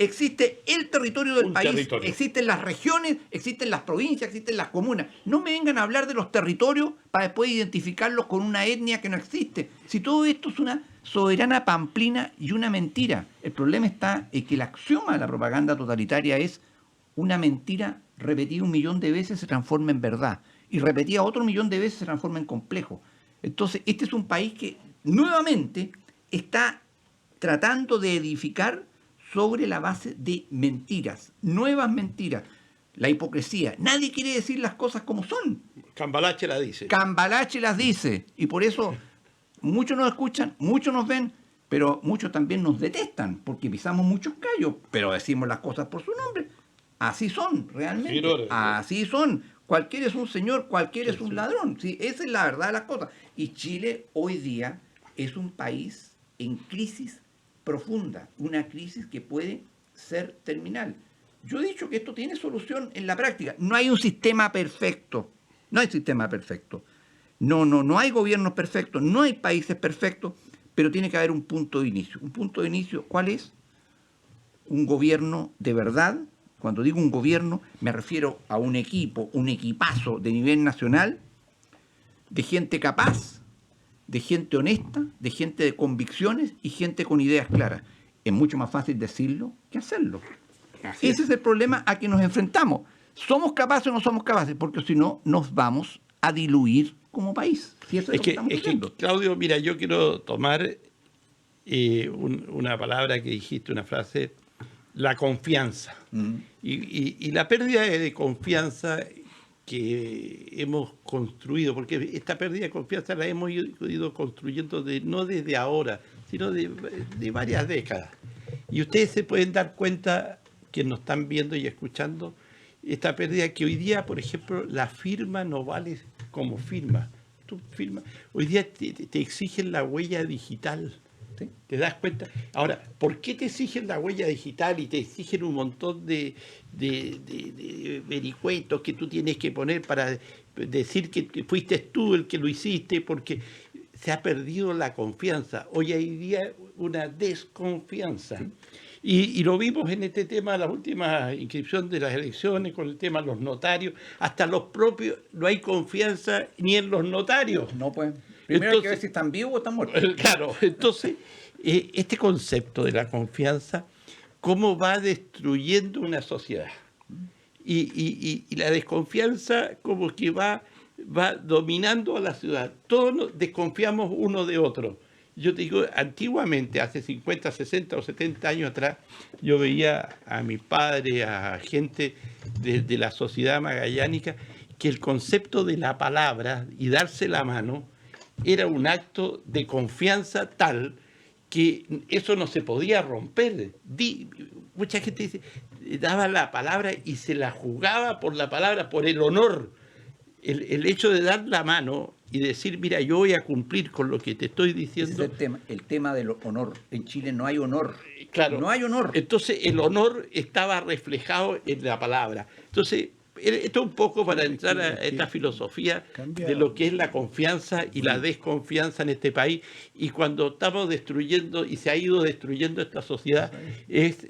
Existe el territorio del país, territorio. Existen las regiones, existen las provincias, existen las comunas. No me vengan a hablar de los territorios para después identificarlos con una etnia que no existe. Si todo esto es una soberana pamplina y una mentira. El problema está en que el axioma de la propaganda totalitaria es una mentira repetida 1.000.000 de veces se transforma en verdad y repetida otro 1.000.000 de veces se transforma en complejo. Entonces, este es un país que nuevamente está tratando de edificar sobre la base de mentiras, nuevas mentiras. La hipocresía. Nadie quiere decir las cosas como son. Cambalache la dice. Cambalache las dice. Y por eso muchos nos escuchan, muchos nos ven, pero muchos también nos detestan, porque pisamos muchos callos, pero decimos las cosas por su nombre. Así son, realmente. Sí, Así son. Cualquiera es un señor, cualquiera es un ladrón. ¿Sí? Esa es la verdad de las cosas. Y Chile hoy día es un país en crisis profunda, una crisis que puede ser terminal. Yo he dicho que esto tiene solución en la práctica. No hay un sistema perfecto. No hay sistema perfecto. No hay gobiernos perfectos, no hay países perfectos, pero tiene que haber un punto de inicio. ¿Un punto de inicio cuál es? Un gobierno de verdad. Cuando digo un gobierno, me refiero a un equipo, un equipazo de nivel nacional, de gente capaz, de gente honesta, de gente de convicciones y gente con ideas claras. Es mucho más fácil decirlo que hacerlo. Ese es el problema a que nos enfrentamos. ¿Somos capaces o no somos capaces? Porque si no, nos vamos a diluir como país. Si eso es lo que estamos haciendo. Claudio, mira, yo quiero tomar una palabra que dijiste, una frase, la confianza. Y la pérdida de confianza que hemos construido, porque esta pérdida de confianza la hemos ido construyendo no desde ahora, sino de varias décadas. Y ustedes se pueden dar cuenta, que nos están viendo y escuchando, esta pérdida que hoy día, por ejemplo, la firma no vale como firma. Tú firmas, hoy día te exigen la huella digital. ¿Sí? ¿Te das cuenta? Ahora, ¿por qué te exigen la huella digital y te exigen un montón de vericuetos que tú tienes que poner para decir que fuiste tú el que lo hiciste? Porque se ha perdido la confianza. Hoy hay día una desconfianza. Y lo vimos en este tema, la última inscripción de las elecciones, con el tema de los notarios. Hasta los propios, no hay confianza ni en los notarios. No, pues. Primero hay que ver si están vivos o están muertos. Claro, entonces, este concepto de la confianza, ¿cómo va destruyendo una sociedad? Y la desconfianza como que va dominando a la ciudad. Todos desconfiamos uno de otro. Yo te digo, antiguamente, hace 50, 60 o 70 años atrás, yo veía a mi padre, a gente de la sociedad magallánica, que el concepto de la palabra y darse la mano era un acto de confianza tal que eso no se podía romper. Mucha gente dice, daba la palabra y se la jugaba por la palabra, por el honor. El hecho de dar la mano y decir, mira, yo voy a cumplir con lo que te estoy diciendo. Ese es el tema del honor. En Chile no hay honor. Claro. No hay honor. Entonces el honor estaba reflejado en la palabra. Entonces, esto un poco para entrar a esta filosofía de lo que es la confianza y la desconfianza en este país. Y cuando estamos destruyendo y se ha ido destruyendo esta sociedad, es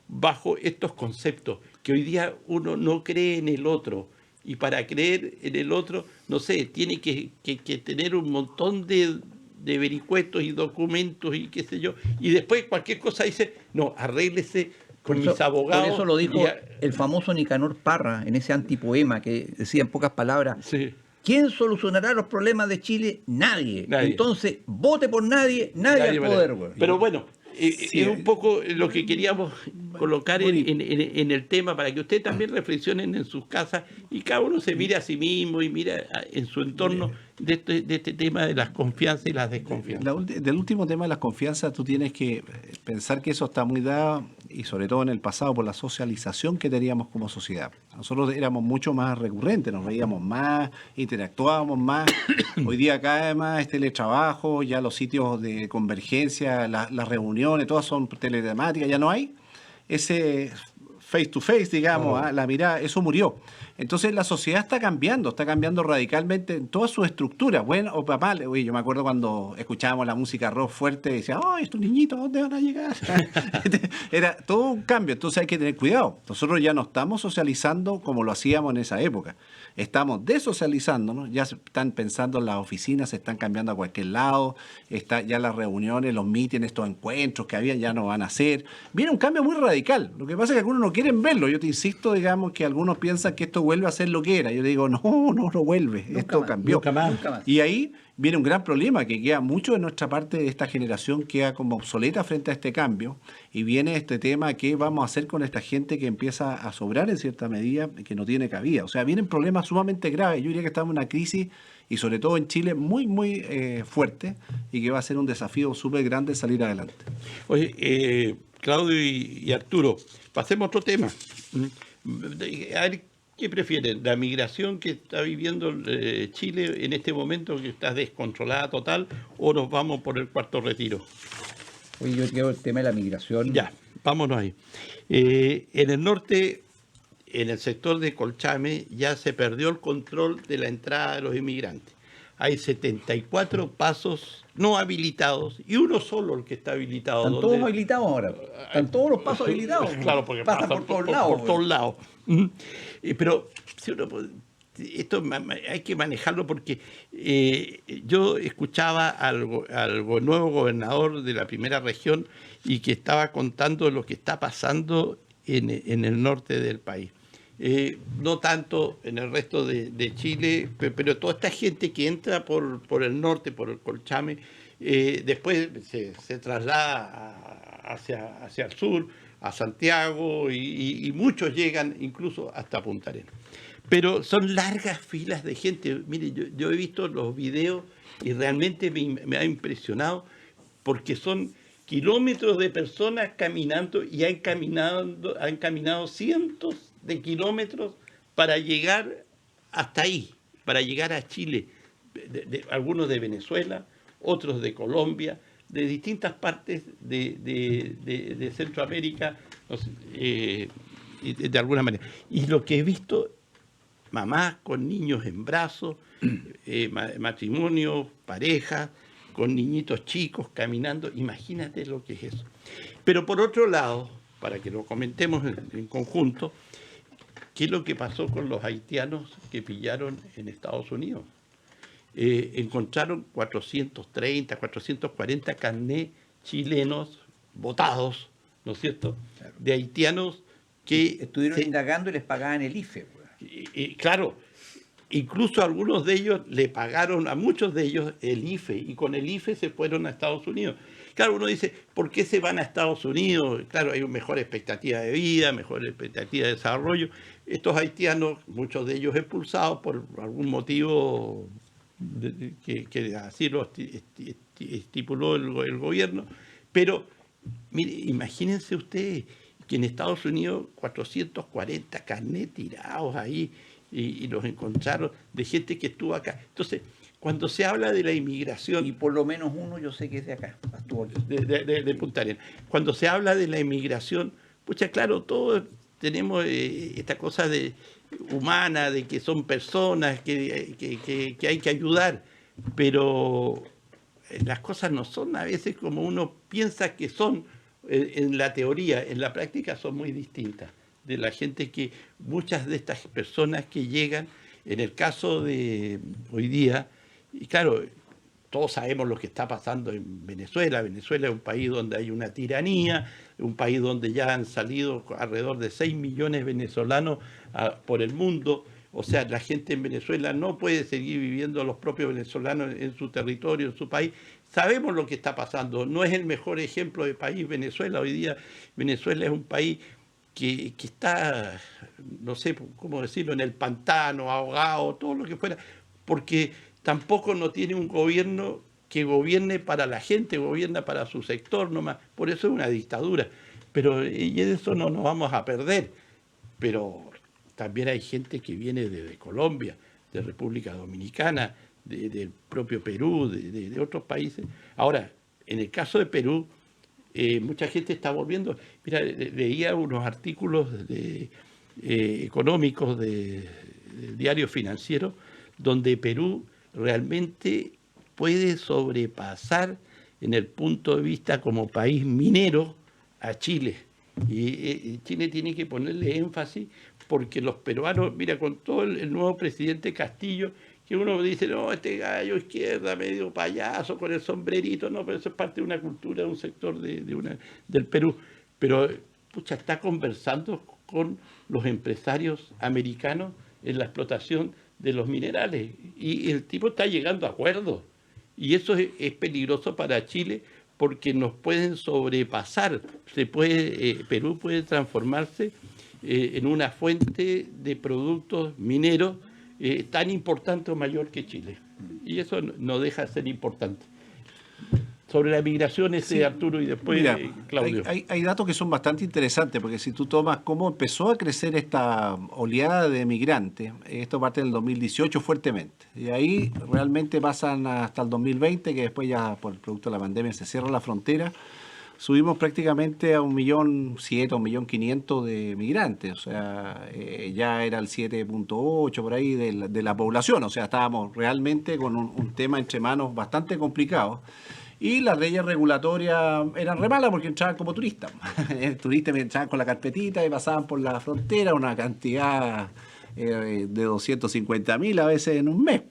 bajo estos conceptos, que hoy día uno no cree en el otro. Y para creer en el otro, no sé, tiene que tener un montón de vericuetos y documentos y qué sé yo. Y después cualquier cosa dice, no, arréglese con mis abogados. Por eso lo dijo el famoso Nicanor Parra en ese antipoema que decía en pocas palabras, sí. ¿Quién solucionará los problemas de Chile? Nadie. Entonces, vote por nadie al poder. Güey. Pero bueno, es un poco lo que queríamos colocar en el tema para que ustedes también reflexionen en sus casas y cada uno se mire a sí mismo y mire en su entorno de este tema de las confianzas y las desconfianzas. Del último tema de las confianzas, tú tienes que pensar que eso está muy dado, y sobre todo en el pasado, por la socialización que teníamos como sociedad. Nosotros éramos mucho más recurrentes, nos veíamos más, interactuábamos más. Hoy día cada vez más es teletrabajo, ya los sitios de convergencia, las reuniones, todas son teletemáticas, ya no hay ese face to face, digamos, la mirada, eso murió. Entonces la sociedad está cambiando radicalmente en toda su estructura, bueno o mal. Oye, yo me acuerdo cuando escuchábamos la música rock fuerte y decía, ¡ay, estos niñitos, ¿dónde van a llegar? Era todo un cambio, entonces hay que tener cuidado. Nosotros ya no estamos socializando como lo hacíamos en esa época. Estamos desocializándonos, ya se están pensando en las oficinas, se están cambiando a cualquier lado, ya las reuniones, los mítines, estos encuentros que había ya no van a ser. Viene un cambio muy radical. Lo que pasa es que algunos no quieren verlo. Yo te insisto, digamos, que algunos piensan que esto vuelve a ser lo que era. Yo digo, no vuelve. Esto cambió. Nunca más. Y ahí viene un gran problema, que queda mucho de nuestra parte de esta generación, queda como obsoleta frente a este cambio, y viene este tema, ¿qué vamos a hacer con esta gente que empieza a sobrar en cierta medida, que no tiene cabida? O sea, vienen problemas sumamente graves. Yo diría que estamos en una crisis, y sobre todo en Chile, muy, muy fuerte, y que va a ser un desafío súper grande salir adelante. Oye, Claudio y Arturo, pasemos a otro tema. A ver, ¿qué prefieren? ¿La migración que está viviendo Chile en este momento, que está descontrolada total, o nos vamos por el cuarto retiro? Oye, yo quiero el tema de la migración. Ya, vámonos ahí. En el norte, en el sector de Colchame, ya se perdió el control de la entrada de los inmigrantes. Hay 74 pasos no habilitados y uno solo el que está habilitado. Están todos habilitados ahora. Están todos los pasos habilitados. Claro, porque pasan por todos lados. Por todos lados. Pero si uno, esto hay que manejarlo porque yo escuchaba al nuevo gobernador de la primera región y que estaba contando lo que está pasando en el norte del país. No tanto en el resto de Chile, pero toda esta gente que entra por el norte, por el Colchame, después se traslada hacia el sur, a Santiago, y muchos llegan incluso hasta Punta Arenas. Pero son largas filas de gente. Mire, yo he visto los videos y realmente me ha impresionado, porque son kilómetros de personas caminando y han caminado cientos de kilómetros para llegar hasta ahí, para llegar a Chile, algunos de Venezuela, otros de Colombia, de distintas partes de Centroamérica, de alguna manera. Y lo que he visto, mamás con niños en brazos, matrimonios, parejas, con niñitos chicos caminando, imagínate lo que es eso. Pero por otro lado, para que lo comentemos en conjunto, ¿qué es lo que pasó con los haitianos que pillaron en Estados Unidos? Encontraron 430, 440 carnés chilenos votados, ¿no es cierto?, de haitianos que estuvieron indagando y les pagaban el IFE. Claro, incluso algunos de ellos le pagaron a muchos de ellos el IFE, y con el IFE se fueron a Estados Unidos. Claro, uno dice, ¿por qué se van a Estados Unidos? Claro, hay una mejor expectativa de vida, mejor expectativa de desarrollo. Estos haitianos, muchos de ellos expulsados por algún motivo que así lo estipuló el gobierno, pero mire, imagínense ustedes que en Estados Unidos 440 carnets tirados ahí y los encontraron de gente que estuvo acá. Entonces, cuando se habla de la inmigración... Y por lo menos uno yo sé que es de acá, estuvo aquí. De Punta Arenas. Cuando se habla de la inmigración, pucha, claro, todos tenemos esta cosa humana, de que son personas que hay que ayudar, pero las cosas no son a veces como uno piensa que son en la teoría, en la práctica son muy distintas. De la gente que, muchas de estas personas que llegan, en el caso de hoy día, y claro, todos sabemos lo que está pasando en Venezuela. Venezuela es un país donde hay una tiranía, un país donde ya han salido alrededor de 6 millones de venezolanos por el mundo. O sea, la gente en Venezuela no puede seguir viviendo los propios venezolanos en su territorio, en su país. Sabemos lo que está pasando. No es el mejor ejemplo de país Venezuela. Hoy día Venezuela es un país que está, no sé cómo decirlo, en el pantano, ahogado, todo lo que fuera, porque tampoco no tiene un gobierno que gobierne para la gente, gobierna para su sector nomás. Por eso es una dictadura. Pero y eso no nos vamos a perder. Pero también hay gente que viene de Colombia, de República Dominicana, del propio Perú, de otros países. Ahora, en el caso de Perú, mucha gente está volviendo. Mira, leía unos artículos económicos del diario Financiero, donde Perú realmente puede sobrepasar en el punto de vista como país minero a Chile. Y Chile tiene que ponerle énfasis porque los peruanos, mira, con todo el nuevo presidente Castillo, que uno dice, no, este gallo izquierda, medio payaso, con el sombrerito, no, pero eso es parte de una cultura, de un sector del Perú. Pero, pucha, está conversando con los empresarios americanos en la explotación de los minerales. Y el tipo está llegando a acuerdos. Y eso es peligroso para Chile porque nos pueden sobrepasar. Perú puede transformarse en una fuente de productos mineros tan importante o mayor que Chile. Y eso no deja de ser importante. Sobre la migración, sí, Arturo, y después mira, Claudio. Hay datos que son bastante interesantes, porque si tú tomas cómo empezó a crecer esta oleada de migrantes, esto parte del 2018 fuertemente, y ahí realmente pasan hasta el 2020, que después ya por el producto de la pandemia se cierra la frontera, subimos prácticamente a 1.700.000, 1.500.000 de migrantes, o sea, ya era el 7.8 por ahí de la población, o sea, estábamos realmente con un tema entre manos bastante complicado. Y las leyes regulatorias eran re malas porque entraban como turistas. Turistas entraban con la carpetita y pasaban por la frontera una cantidad de 250.000 a veces en un mes.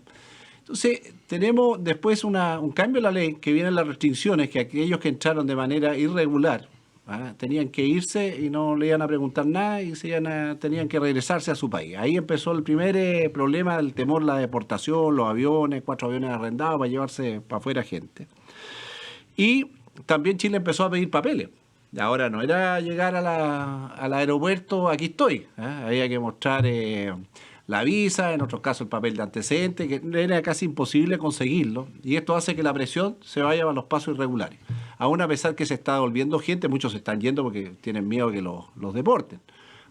Entonces, tenemos después un cambio en la ley que vienen las restricciones, que aquellos que entraron de manera irregular tenían que irse y no le iban a preguntar nada y tenían que regresarse a su país. Ahí empezó el primer problema, el temor, la deportación, los aviones, 4 aviones arrendados para llevarse para afuera gente. Y también Chile empezó a pedir papeles. Ahora no era llegar al aeropuerto, aquí estoy. Había que mostrar la visa, en otros casos el papel de antecedente, que era casi imposible conseguirlo. Y esto hace que la presión se vaya a los pasos irregulares. Aún a pesar que se está volviendo gente, muchos se están yendo porque tienen miedo que los deporten.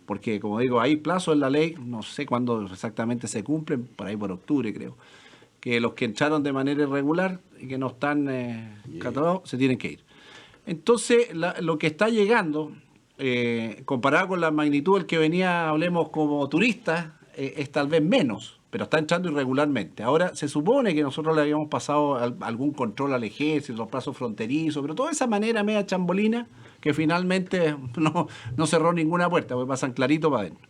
Porque, como digo, hay plazos en la ley, no sé cuándo exactamente se cumplen, por ahí por octubre creo, que los que entraron de manera irregular y que no están catalogados se tienen que ir. Entonces, lo que está llegando, comparado con la magnitud del que venía, hablemos como turistas, es tal vez menos, pero está entrando irregularmente. Ahora, se supone que nosotros le habíamos pasado algún control al ejército, los plazos fronterizos, pero toda esa manera media chambolina que finalmente no cerró ninguna puerta, porque pasan clarito para adentro.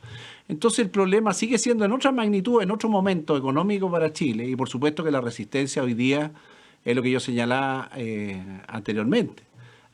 Entonces el problema sigue siendo en otra magnitud, en otro momento económico para Chile, y por supuesto que la resistencia hoy día es lo que yo señalaba anteriormente.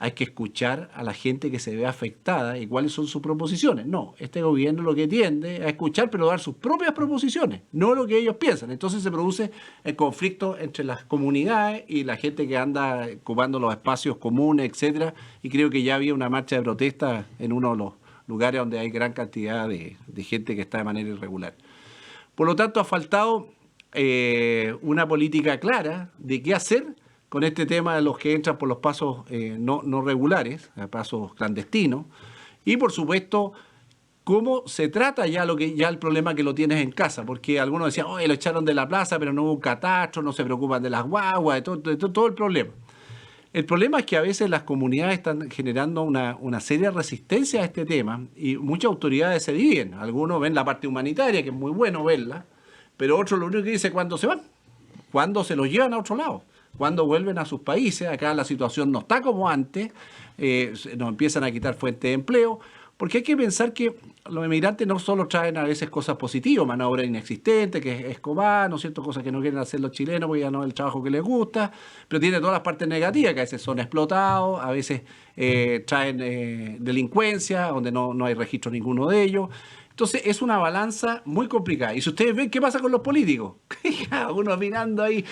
Hay que escuchar a la gente que se ve afectada y cuáles son sus proposiciones. No, este gobierno lo que tiende a escuchar, pero dar sus propias proposiciones, no lo que ellos piensan. Entonces se produce el conflicto entre las comunidades y la gente que anda ocupando los espacios comunes, etcétera. Y creo que ya había una marcha de protesta en uno de los lugares donde hay gran cantidad de gente que está de manera irregular. Por lo tanto, ha faltado una política clara de qué hacer con este tema de los que entran por los pasos no regulares, pasos clandestinos, y por supuesto cómo se trata ya el problema que lo tienes en casa, porque algunos decían, oye, lo echaron de la plaza, pero no hubo un catastro, no se preocupan de las guaguas, de todo el problema. El problema es que a veces las comunidades están generando una seria resistencia a este tema y muchas autoridades se dividen. Algunos ven la parte humanitaria, que es muy bueno verla, pero otros lo único que dicen es cuándo se van, cuándo se los llevan a otro lado, cuándo vuelven a sus países. Acá la situación no está como antes, nos empiezan a quitar fuentes de empleo, porque hay que pensar que los emigrantes no solo traen a veces cosas positivas, mano de obra inexistente, que es Escobar, ¿no es cierto?, cosas que no quieren hacer los chilenos porque ya no es el trabajo que les gusta, pero tiene todas las partes negativas, que a veces son explotados, a veces traen delincuencia, donde no hay registro ninguno de ellos. Entonces es una balanza muy complicada. Y si ustedes ven qué pasa con los políticos, uno opinando ahí,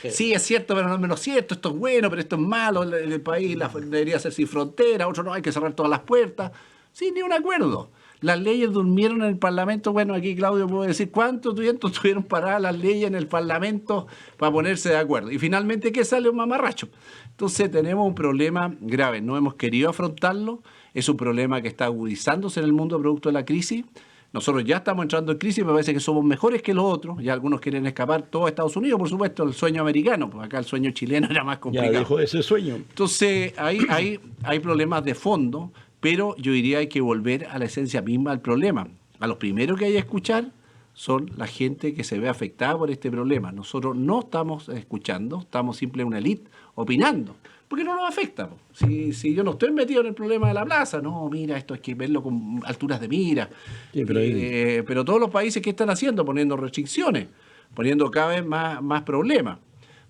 sí es cierto, pero no es menos cierto, esto es bueno, pero esto es malo, el país debería ser sin frontera, otro no, hay que cerrar todas las puertas. Sí, ni un acuerdo. Las leyes durmieron en el Parlamento. Bueno, aquí Claudio puede decir cuánto tiempo tuvieron paradas las leyes en el Parlamento para ponerse de acuerdo. Y finalmente, ¿qué sale? Un mamarracho. Entonces tenemos un problema grave. No hemos querido afrontarlo. Es un problema que está agudizándose en el mundo producto de la crisis. Nosotros ya estamos entrando en crisis, me parece que somos mejores que los otros. Ya algunos quieren escapar todo a Estados Unidos, por supuesto, el sueño americano. Pues acá el sueño chileno era más complicado. Ya dejó ese sueño. Entonces hay problemas de fondo. Pero yo diría hay que volver a la esencia misma del problema. A los primeros que hay que escuchar son la gente que se ve afectada por este problema. Nosotros no estamos escuchando, estamos simplemente una élite opinando, porque no nos afecta. Si yo no estoy metido en el problema de la plaza, no, mira, esto hay que verlo con alturas de mira. Sí, pero todos los países, ¿qué están haciendo? Poniendo restricciones, poniendo cada vez más problemas.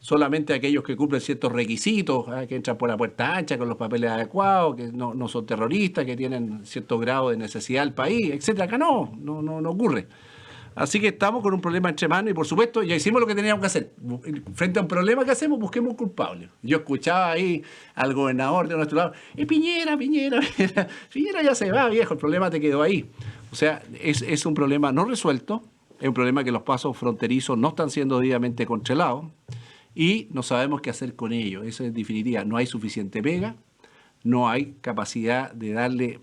Solamente aquellos que cumplen ciertos requisitos, que entran por la puerta ancha con los papeles adecuados, que no son terroristas, que tienen cierto grado de necesidad del país, etcétera. Acá no ocurre. Así que estamos con un problema entre manos y, por supuesto, ya hicimos lo que teníamos que hacer. Frente a un problema que hacemos, busquemos culpables. Yo escuchaba ahí al gobernador de nuestro lado, Piñera ya se va, viejo, el problema te quedó ahí. O sea, es un problema no resuelto, es un problema que los pasos fronterizos no están siendo debidamente controlados. Y no sabemos qué hacer con ello. Eso es definitiva. No hay suficiente pega, no hay capacidad de darle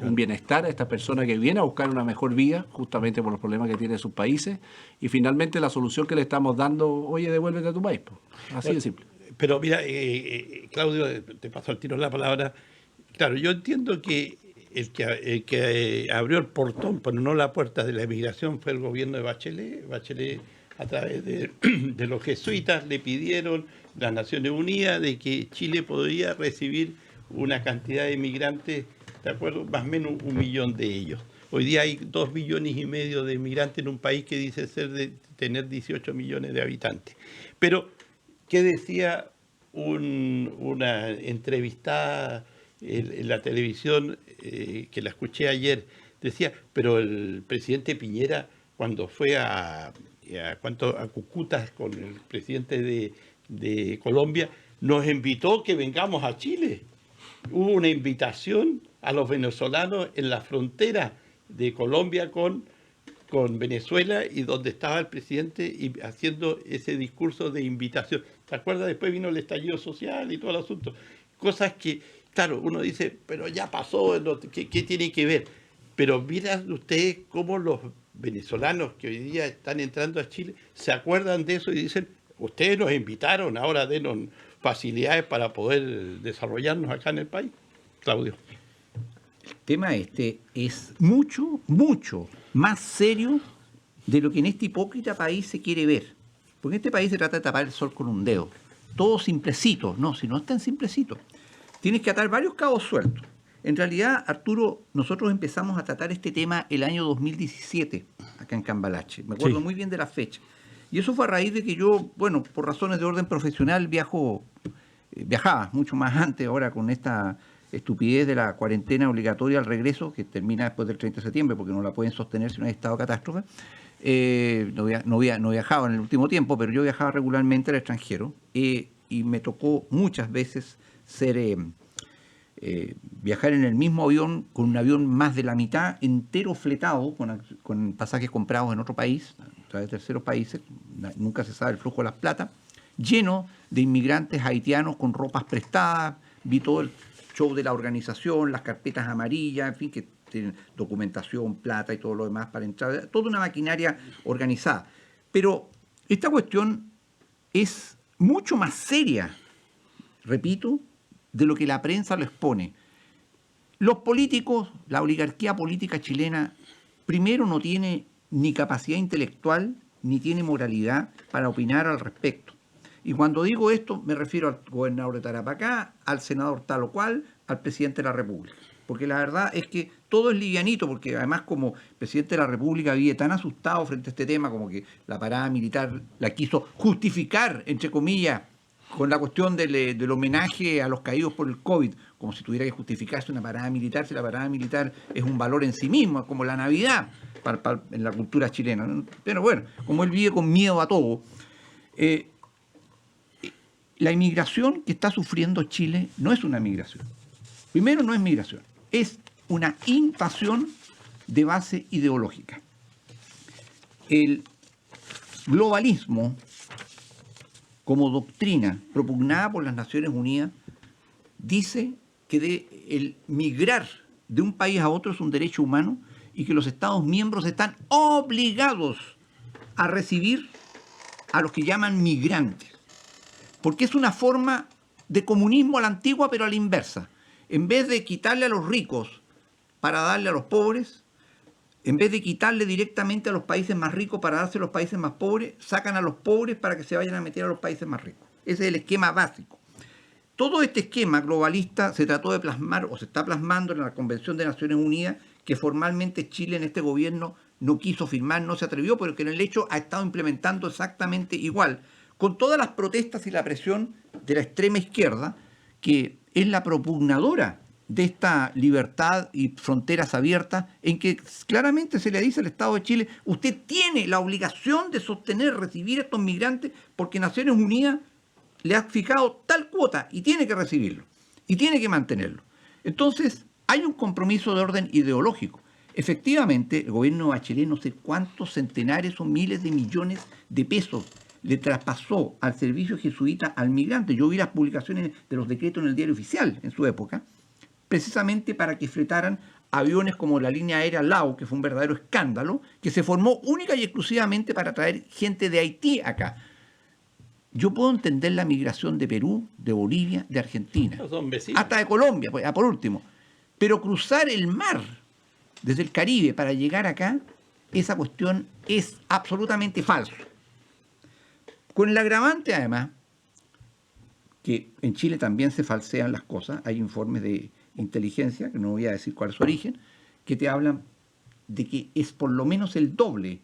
un bienestar a estas personas que vienen a buscar una mejor vida, justamente por los problemas que tienen sus países. Y finalmente la solución que le estamos dando, oye, devuélvete a tu país. Así de simple. Pero mira, Claudio, te paso al tiro la palabra. Claro, yo entiendo que el que abrió el portón, pero no la puerta de la emigración, fue el gobierno de Bachelet. Bachelet, a través de los jesuitas, le pidieron las Naciones Unidas de que Chile podría recibir una cantidad de migrantes, ¿de acuerdo? Más o menos 1 millón de ellos. Hoy día hay 2,5 millones de migrantes en un país que dice tener 18 millones de habitantes. Pero, ¿qué decía una entrevistada en la televisión que la escuché ayer? Decía, pero el presidente Piñera, cuando fue a Cúcuta con el presidente de Colombia, nos invitó que vengamos a Chile. Hubo una invitación a los venezolanos en la frontera de Colombia con Venezuela, y donde estaba el presidente haciendo ese discurso de invitación. ¿Te acuerdas? Después vino el estallido social y todo el asunto. Cosas que, claro, uno dice, pero ya pasó, ¿qué tiene que ver? Pero miren ustedes cómo los venezolanos que hoy día están entrando a Chile se acuerdan de eso y dicen, ustedes nos invitaron, ahora denos facilidades para poder desarrollarnos acá en el país. Claudio. El tema es mucho más serio de lo que en este hipócrita país se quiere ver. Porque en este país se trata de tapar el sol con un dedo. Todo simplecito. No, si no es tan simplecito. Tienes que atar varios cabos sueltos. En realidad, Arturo, nosotros empezamos a tratar este tema el año 2017, acá en Cambalache. Me acuerdo muy bien de la fecha. Y eso fue a raíz de que yo, bueno, por razones de orden profesional, viajaba mucho más antes, ahora con esta estupidez de la cuarentena obligatoria al regreso, que termina después del 30 de septiembre, porque no la pueden sostener si no hay estado de catástrofe. No viajaba en el último tiempo, pero yo viajaba regularmente al extranjero, y me tocó muchas veces viajar en el mismo avión, con un avión más de la mitad entero fletado, con pasajes comprados en otro país, a través de terceros países, nunca se sabe el flujo de las plata, lleno de inmigrantes haitianos con ropas prestadas. Vi todo el show de la organización, las carpetas amarillas, en fin, que tienen documentación, plata y todo lo demás para entrar, toda una maquinaria organizada. Pero esta cuestión es mucho más seria, repito, de lo que la prensa lo expone. Los políticos, la oligarquía política chilena, primero no tiene ni capacidad intelectual ni tiene moralidad para opinar al respecto. Y cuando digo esto me refiero al gobernador de Tarapacá, al senador tal o cual, al presidente de la República. Porque la verdad es que todo es livianito, porque además como presidente de la República vive tan asustado frente a este tema, como que la parada militar la quiso justificar, entre comillas, con la cuestión del homenaje a los caídos por el COVID, como si tuviera que justificarse una parada militar, si la parada militar es un valor en sí mismo, como la Navidad en la cultura chilena, ¿no? Pero bueno, como él vive con miedo a todo, la inmigración que está sufriendo Chile no es una migración. Primero, no es migración, es una invasión de base ideológica. El globalismo, como doctrina propugnada por las Naciones Unidas, dice que el migrar de un país a otro es un derecho humano y que los Estados miembros están obligados a recibir a los que llaman migrantes. Porque es una forma de comunismo a la antigua, pero a la inversa. En vez de quitarle a los ricos para darle a los pobres, en vez de quitarle directamente a los países más ricos para darse a los países más pobres, sacan a los pobres para que se vayan a meter a los países más ricos. Ese es el esquema básico. Todo este esquema globalista se trató de plasmar, o se está plasmando en la Convención de Naciones Unidas, que formalmente Chile en este gobierno no quiso firmar, no se atrevió, pero que en el hecho ha estado implementando exactamente igual, con todas las protestas y la presión de la extrema izquierda, que es la propugnadora de esta libertad y fronteras abiertas, en que claramente se le dice al Estado de Chile: usted tiene la obligación de sostener, recibir a estos migrantes, porque Naciones Unidas le ha fijado tal cuota y tiene que recibirlo, y tiene que mantenerlo. Entonces, hay un compromiso de orden ideológico. Efectivamente, el gobierno de Bachelet, no sé cuántos centenares o miles de millones de pesos le traspasó al servicio jesuita al migrante. Yo vi las publicaciones de los decretos en el Diario Oficial en su época, precisamente para que fletaran aviones como la línea aérea Lao, que fue un verdadero escándalo, que se formó única y exclusivamente para traer gente de Haití acá. Yo puedo entender la migración de Perú, de Bolivia, de Argentina, hasta de Colombia, pues, por último. Pero cruzar el mar desde el Caribe para llegar acá, esa cuestión es absolutamente falso. Con el agravante, además, que en Chile también se falsean las cosas, hay informes de inteligencia, que no voy a decir cuál es su origen, que te hablan de que es por lo menos el doble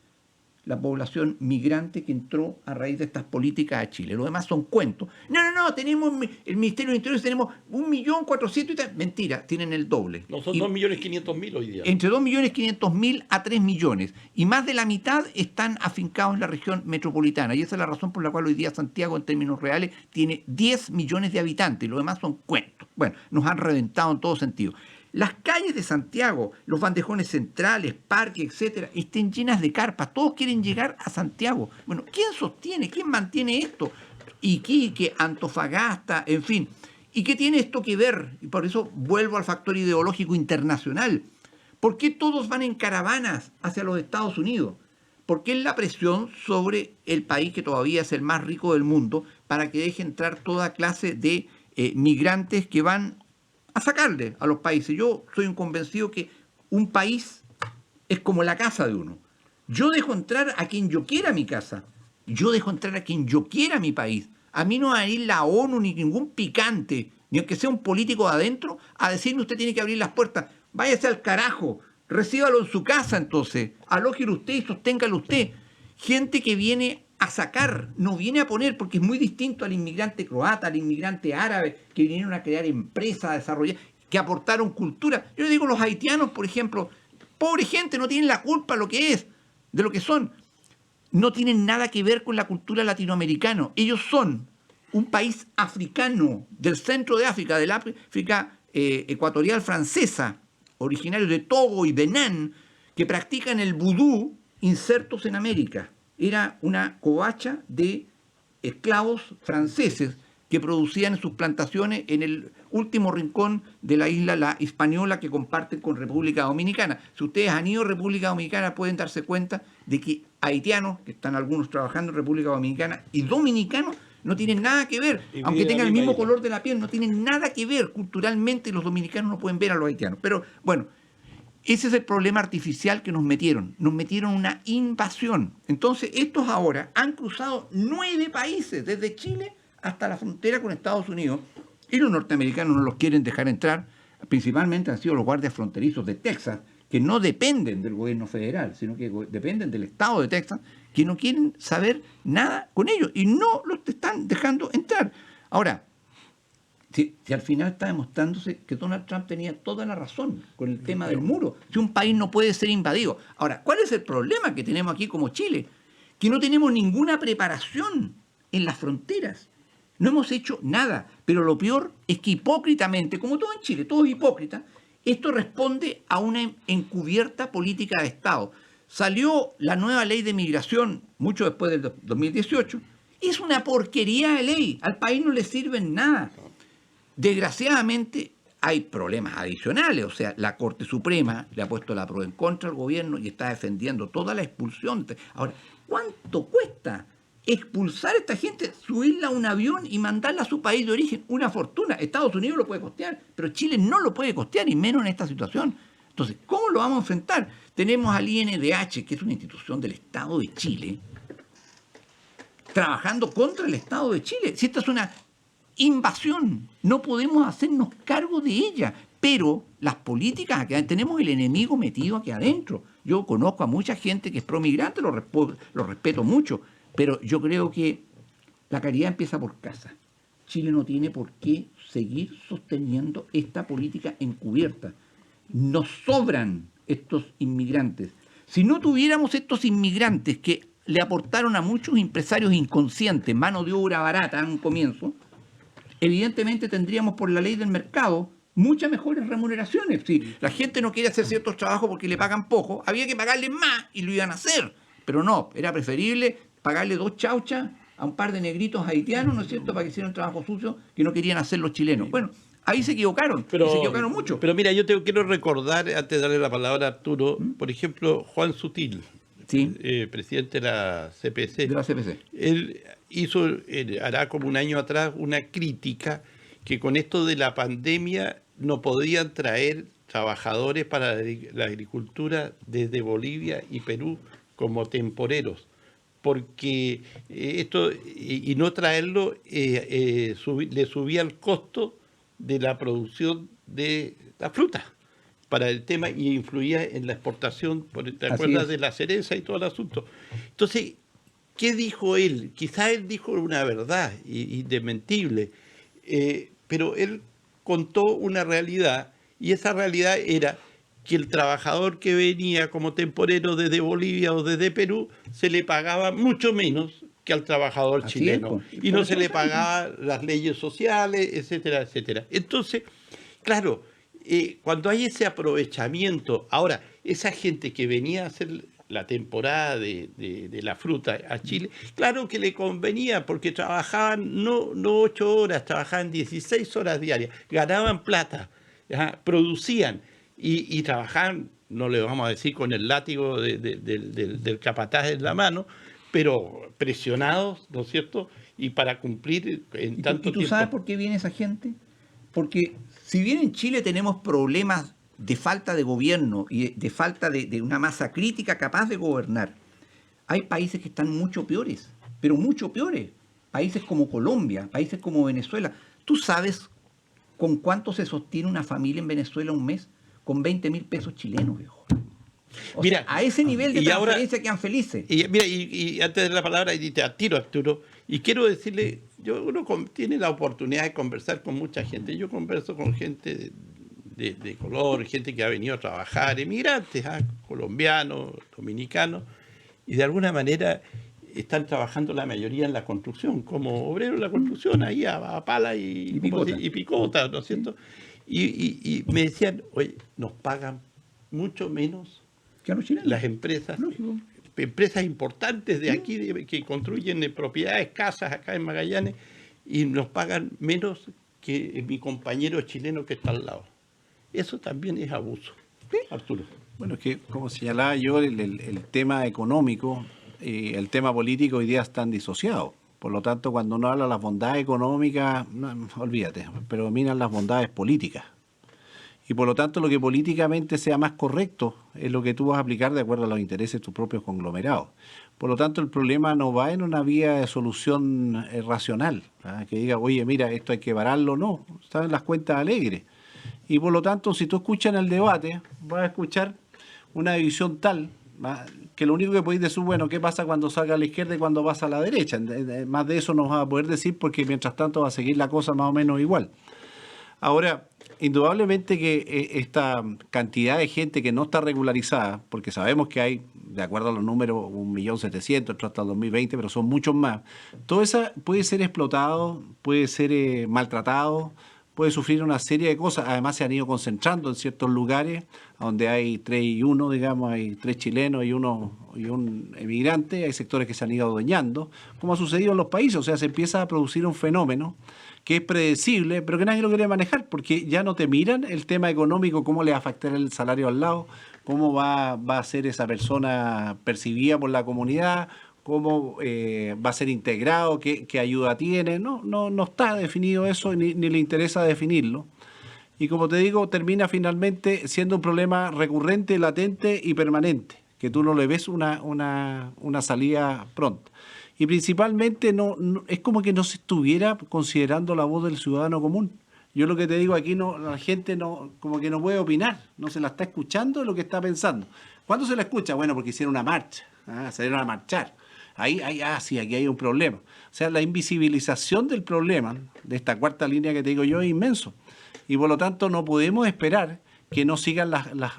la población migrante que entró a raíz de estas políticas a Chile. Lo demás son cuentos. No, tenemos el Ministerio del Interior, tenemos 1.400.000 y tal. Mentira, tienen el doble. No, son 2.500.000 hoy día. Entre 2.500.000 a 3 millones. Y más de la mitad están afincados en la región metropolitana. Y esa es la razón por la cual hoy día Santiago, en términos reales, tiene 10 millones de habitantes. Y lo demás son cuentos. Bueno, nos han reventado en todo sentido. Las calles de Santiago, los bandejones centrales, parques, etcétera, estén llenas de carpas. Todos quieren llegar a Santiago. Bueno, ¿quién sostiene, quién mantiene esto? Iquique, Antofagasta, en fin. ¿Y qué tiene esto que ver? Y por eso vuelvo al factor ideológico internacional. ¿Por qué todos van en caravanas hacia los Estados Unidos? Porque es la presión sobre el país que todavía es el más rico del mundo para que deje entrar toda clase de migrantes que van a sacarle a los países. Yo soy un convencido que un país es como la casa de uno. Yo dejo entrar a quien yo quiera a mi casa. Yo dejo entrar a quien yo quiera a mi país. A mí no va a ir la ONU ni ningún picante, ni aunque sea un político de adentro, a decirme: usted tiene que abrir las puertas. Váyase al carajo. Recíbalo en su casa entonces. Alójelo usted y sosténgalo usted. Gente que viene a sacar, no viene a poner, porque es muy distinto al inmigrante croata, al inmigrante árabe, que vinieron a crear empresas, a desarrollar, que aportaron cultura. Yo le digo, los haitianos, por ejemplo, pobre gente, no tienen la culpa de lo que es, de lo que son. No tienen nada que ver con la cultura latinoamericana. Ellos son un país africano, del centro de África, del África ecuatorial francesa, originarios de Togo y Benín, que practican el vudú insertos en América. era una covacha de esclavos franceses que producían sus plantaciones en el último rincón de la isla La Hispaniola que comparten con República Dominicana. Si ustedes han ido a República Dominicana pueden darse cuenta de que haitianos, que están algunos trabajando en República Dominicana, y dominicanos no tienen nada que ver, Y aunque viven tengan en la el misma mismo isla. color de la piel, no tienen nada que ver. Culturalmente los dominicanos no pueden ver a los haitianos. Pero bueno, ese es el problema artificial que nos metieron una invasión. Entonces estos ahora han cruzado 9 países, desde Chile hasta la frontera con Estados Unidos, y los norteamericanos no los quieren dejar entrar. Principalmente han sido los guardias fronterizos de Texas, que no dependen del gobierno federal, sino que dependen del estado de Texas, que no quieren saber nada con ellos y no los están dejando entrar. Ahora, si al final está demostrándose que Donald Trump tenía toda la razón con el tema del muro, si un país no puede ser invadido. Ahora, ¿cuál es el problema que tenemos aquí como Chile? Que no tenemos ninguna preparación en las fronteras. No hemos hecho nada, pero lo peor es que hipócritamente, como todo en Chile, todo es hipócrita, esto responde a una encubierta política de Estado. Salió la nueva ley de migración mucho después del 2018, es una porquería de ley, al país no le sirve en nada. Desgraciadamente hay problemas adicionales, o sea, la Corte Suprema le ha puesto la prueba en contra al gobierno y está defendiendo toda la expulsión. Ahora, ¿cuánto cuesta expulsar a esta gente, subirla a un avión y mandarla a su país de origen? Una fortuna. Estados Unidos lo puede costear, pero Chile no lo puede costear, y menos en esta situación. Entonces, ¿cómo lo vamos a enfrentar? Tenemos al INDH, que es una institución del Estado de Chile, trabajando contra el Estado de Chile. Si esta es una invasión, no podemos hacernos cargo de ella, pero las políticas, aquí tenemos el enemigo metido aquí adentro. Yo conozco a mucha gente que es promigrante, lo respeto mucho, pero yo creo que la caridad empieza por casa. Chile no tiene por qué seguir sosteniendo esta política encubierta. Nos sobran estos inmigrantes. Si no tuviéramos estos inmigrantes que le aportaron a muchos empresarios inconscientes mano de obra barata en un comienzo, evidentemente tendríamos por la ley del mercado muchas mejores remuneraciones. Si la gente no quiere hacer ciertos trabajos porque le pagan poco, había que pagarles más y lo iban a hacer. Pero no, era preferible pagarle 2 chauchas a un par de negritos haitianos, ¿no es cierto?, para que hicieran trabajo sucio que no querían hacer los chilenos. Bueno, ahí se equivocaron, y se equivocaron mucho. Pero mira, yo te quiero recordar, antes de darle la palabra a Arturo, por ejemplo, Juan Sutil, Sí, presidente de la CPC. de la CPC. Él hizo, hará como un año atrás, una crítica que con esto de la pandemia no podían traer trabajadores para la agricultura desde Bolivia y Perú como temporeros, porque esto, y no traerlo, le subía el costo de la producción de la fruta para el tema y influía en la exportación, ¿te Así acuerdas es. de la cereza y todo el asunto? Entonces, ¿qué dijo él? Quizá él dijo una verdad indesmentible, pero él contó una realidad, y esa realidad era que el trabajador que venía como temporero desde Bolivia o desde Perú se le pagaba mucho menos que al trabajador Así chileno, es, pues. y Por no eso se le lo saben. pagaba las leyes sociales, etcétera, etcétera. Entonces, claro, cuando hay ese aprovechamiento, ahora, esa gente que venía a hacer la temporada de la fruta a Chile, claro que le convenía porque trabajaban no 8 horas, trabajaban 16 horas diarias, ganaban plata, ¿ya? Producían y trabajaban, no le vamos a decir con el látigo del capataz en la mano, pero presionados, ¿no es cierto? Y para cumplir en tanto ¿Y tú tiempo. sabes por qué viene esa gente? Porque si bien en Chile tenemos problemas de falta de gobierno y de falta de una masa crítica capaz de gobernar, hay países que están mucho peores, pero mucho peores. Países como Colombia, países como Venezuela. ¿Tú sabes con cuánto se sostiene una familia en Venezuela un mes? Con 20.000 pesos chilenos, viejo. Mira, Sea, a ese nivel de y ahora- transferencia quedan felices. Y mira, y antes de la palabra, y te tiro, Arturo, y quiero decirle, uno tiene la oportunidad de conversar con mucha gente. Yo converso con gente de color, gente que ha venido a trabajar, emigrantes, colombianos, dominicanos, y de alguna manera están trabajando la mayoría en la construcción, como obreros de la construcción, ahí a pala Y picota. y picota, ¿no es cierto? Y me decían, oye, nos pagan mucho menos Que a los chilenos. las empresas Lógico. empresas importantes de aquí que construyen propiedades, casas acá en Magallanes, y nos pagan menos que mi compañero chileno que está al lado. Eso también es abuso, Arturo. Bueno, es que como señalaba yo, el tema económico y el tema político hoy día están disociados. Por lo tanto, cuando uno habla de las bondades económicas, no, olvídate, predominan las bondades políticas. Y por lo tanto, lo que políticamente sea más correcto es lo que tú vas a aplicar de acuerdo a los intereses de tus propios conglomerados. Por lo tanto, el problema no va en una vía de solución racional, ¿ah? Que diga, oye, mira, esto hay que pararlo. No, están en las cuentas alegres. Y por lo tanto, si tú escuchas en el debate, vas a escuchar una división tal, ¿va? Que lo único que podéis decir, bueno, ¿qué pasa cuando salga a la izquierda y cuando vas a la derecha? Más de eso no vas a poder decir porque mientras tanto va a seguir la cosa más o menos igual. Ahora, indudablemente que esta cantidad de gente que no está regularizada, porque sabemos que hay, de acuerdo a los números, 1.700.000 hasta el 2020, pero son muchos más, todo eso puede ser explotado, puede ser maltratado, puede sufrir una serie de cosas. Además se han ido concentrando en ciertos lugares donde hay 3 y 1, digamos, hay 3 chilenos y un emigrante, hay sectores que se han ido adueñando, como ha sucedido en los países. O sea, se empieza a producir un fenómeno que es predecible, pero que nadie lo quiere manejar, porque ya no te miran el tema económico, cómo le va a afectar el salario al lado, cómo va a ser esa persona percibida por la comunidad, cómo va a ser integrado, qué ayuda tiene. No está definido eso, ni le interesa definirlo. Y como te digo, termina finalmente siendo un problema recurrente, latente y permanente, que tú no le ves una salida pronta. Y principalmente es como que no se estuviera considerando la voz del ciudadano común. Yo lo que te digo aquí, la gente como que no puede opinar, no se la está escuchando de lo que está pensando. ¿Cuándo se la escucha? Bueno, porque hicieron una marcha, salieron a marchar. Sí, aquí hay un problema. O sea, la invisibilización del problema, de esta cuarta línea que te digo yo, es inmenso. Y por lo tanto no podemos esperar que no sigan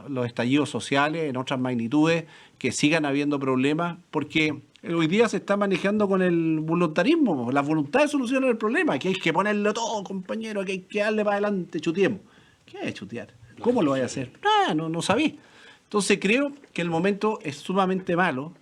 los estallidos sociales en otras magnitudes, que sigan habiendo problemas, porque hoy día se está manejando con el voluntarismo, la voluntad de solucionar el problema, que hay que ponerlo todo, compañero, que hay que darle para adelante, chutiemos. ¿Qué es chutear? ¿Cómo lo voy a hacer? No sabí. Entonces creo que el momento es sumamente malo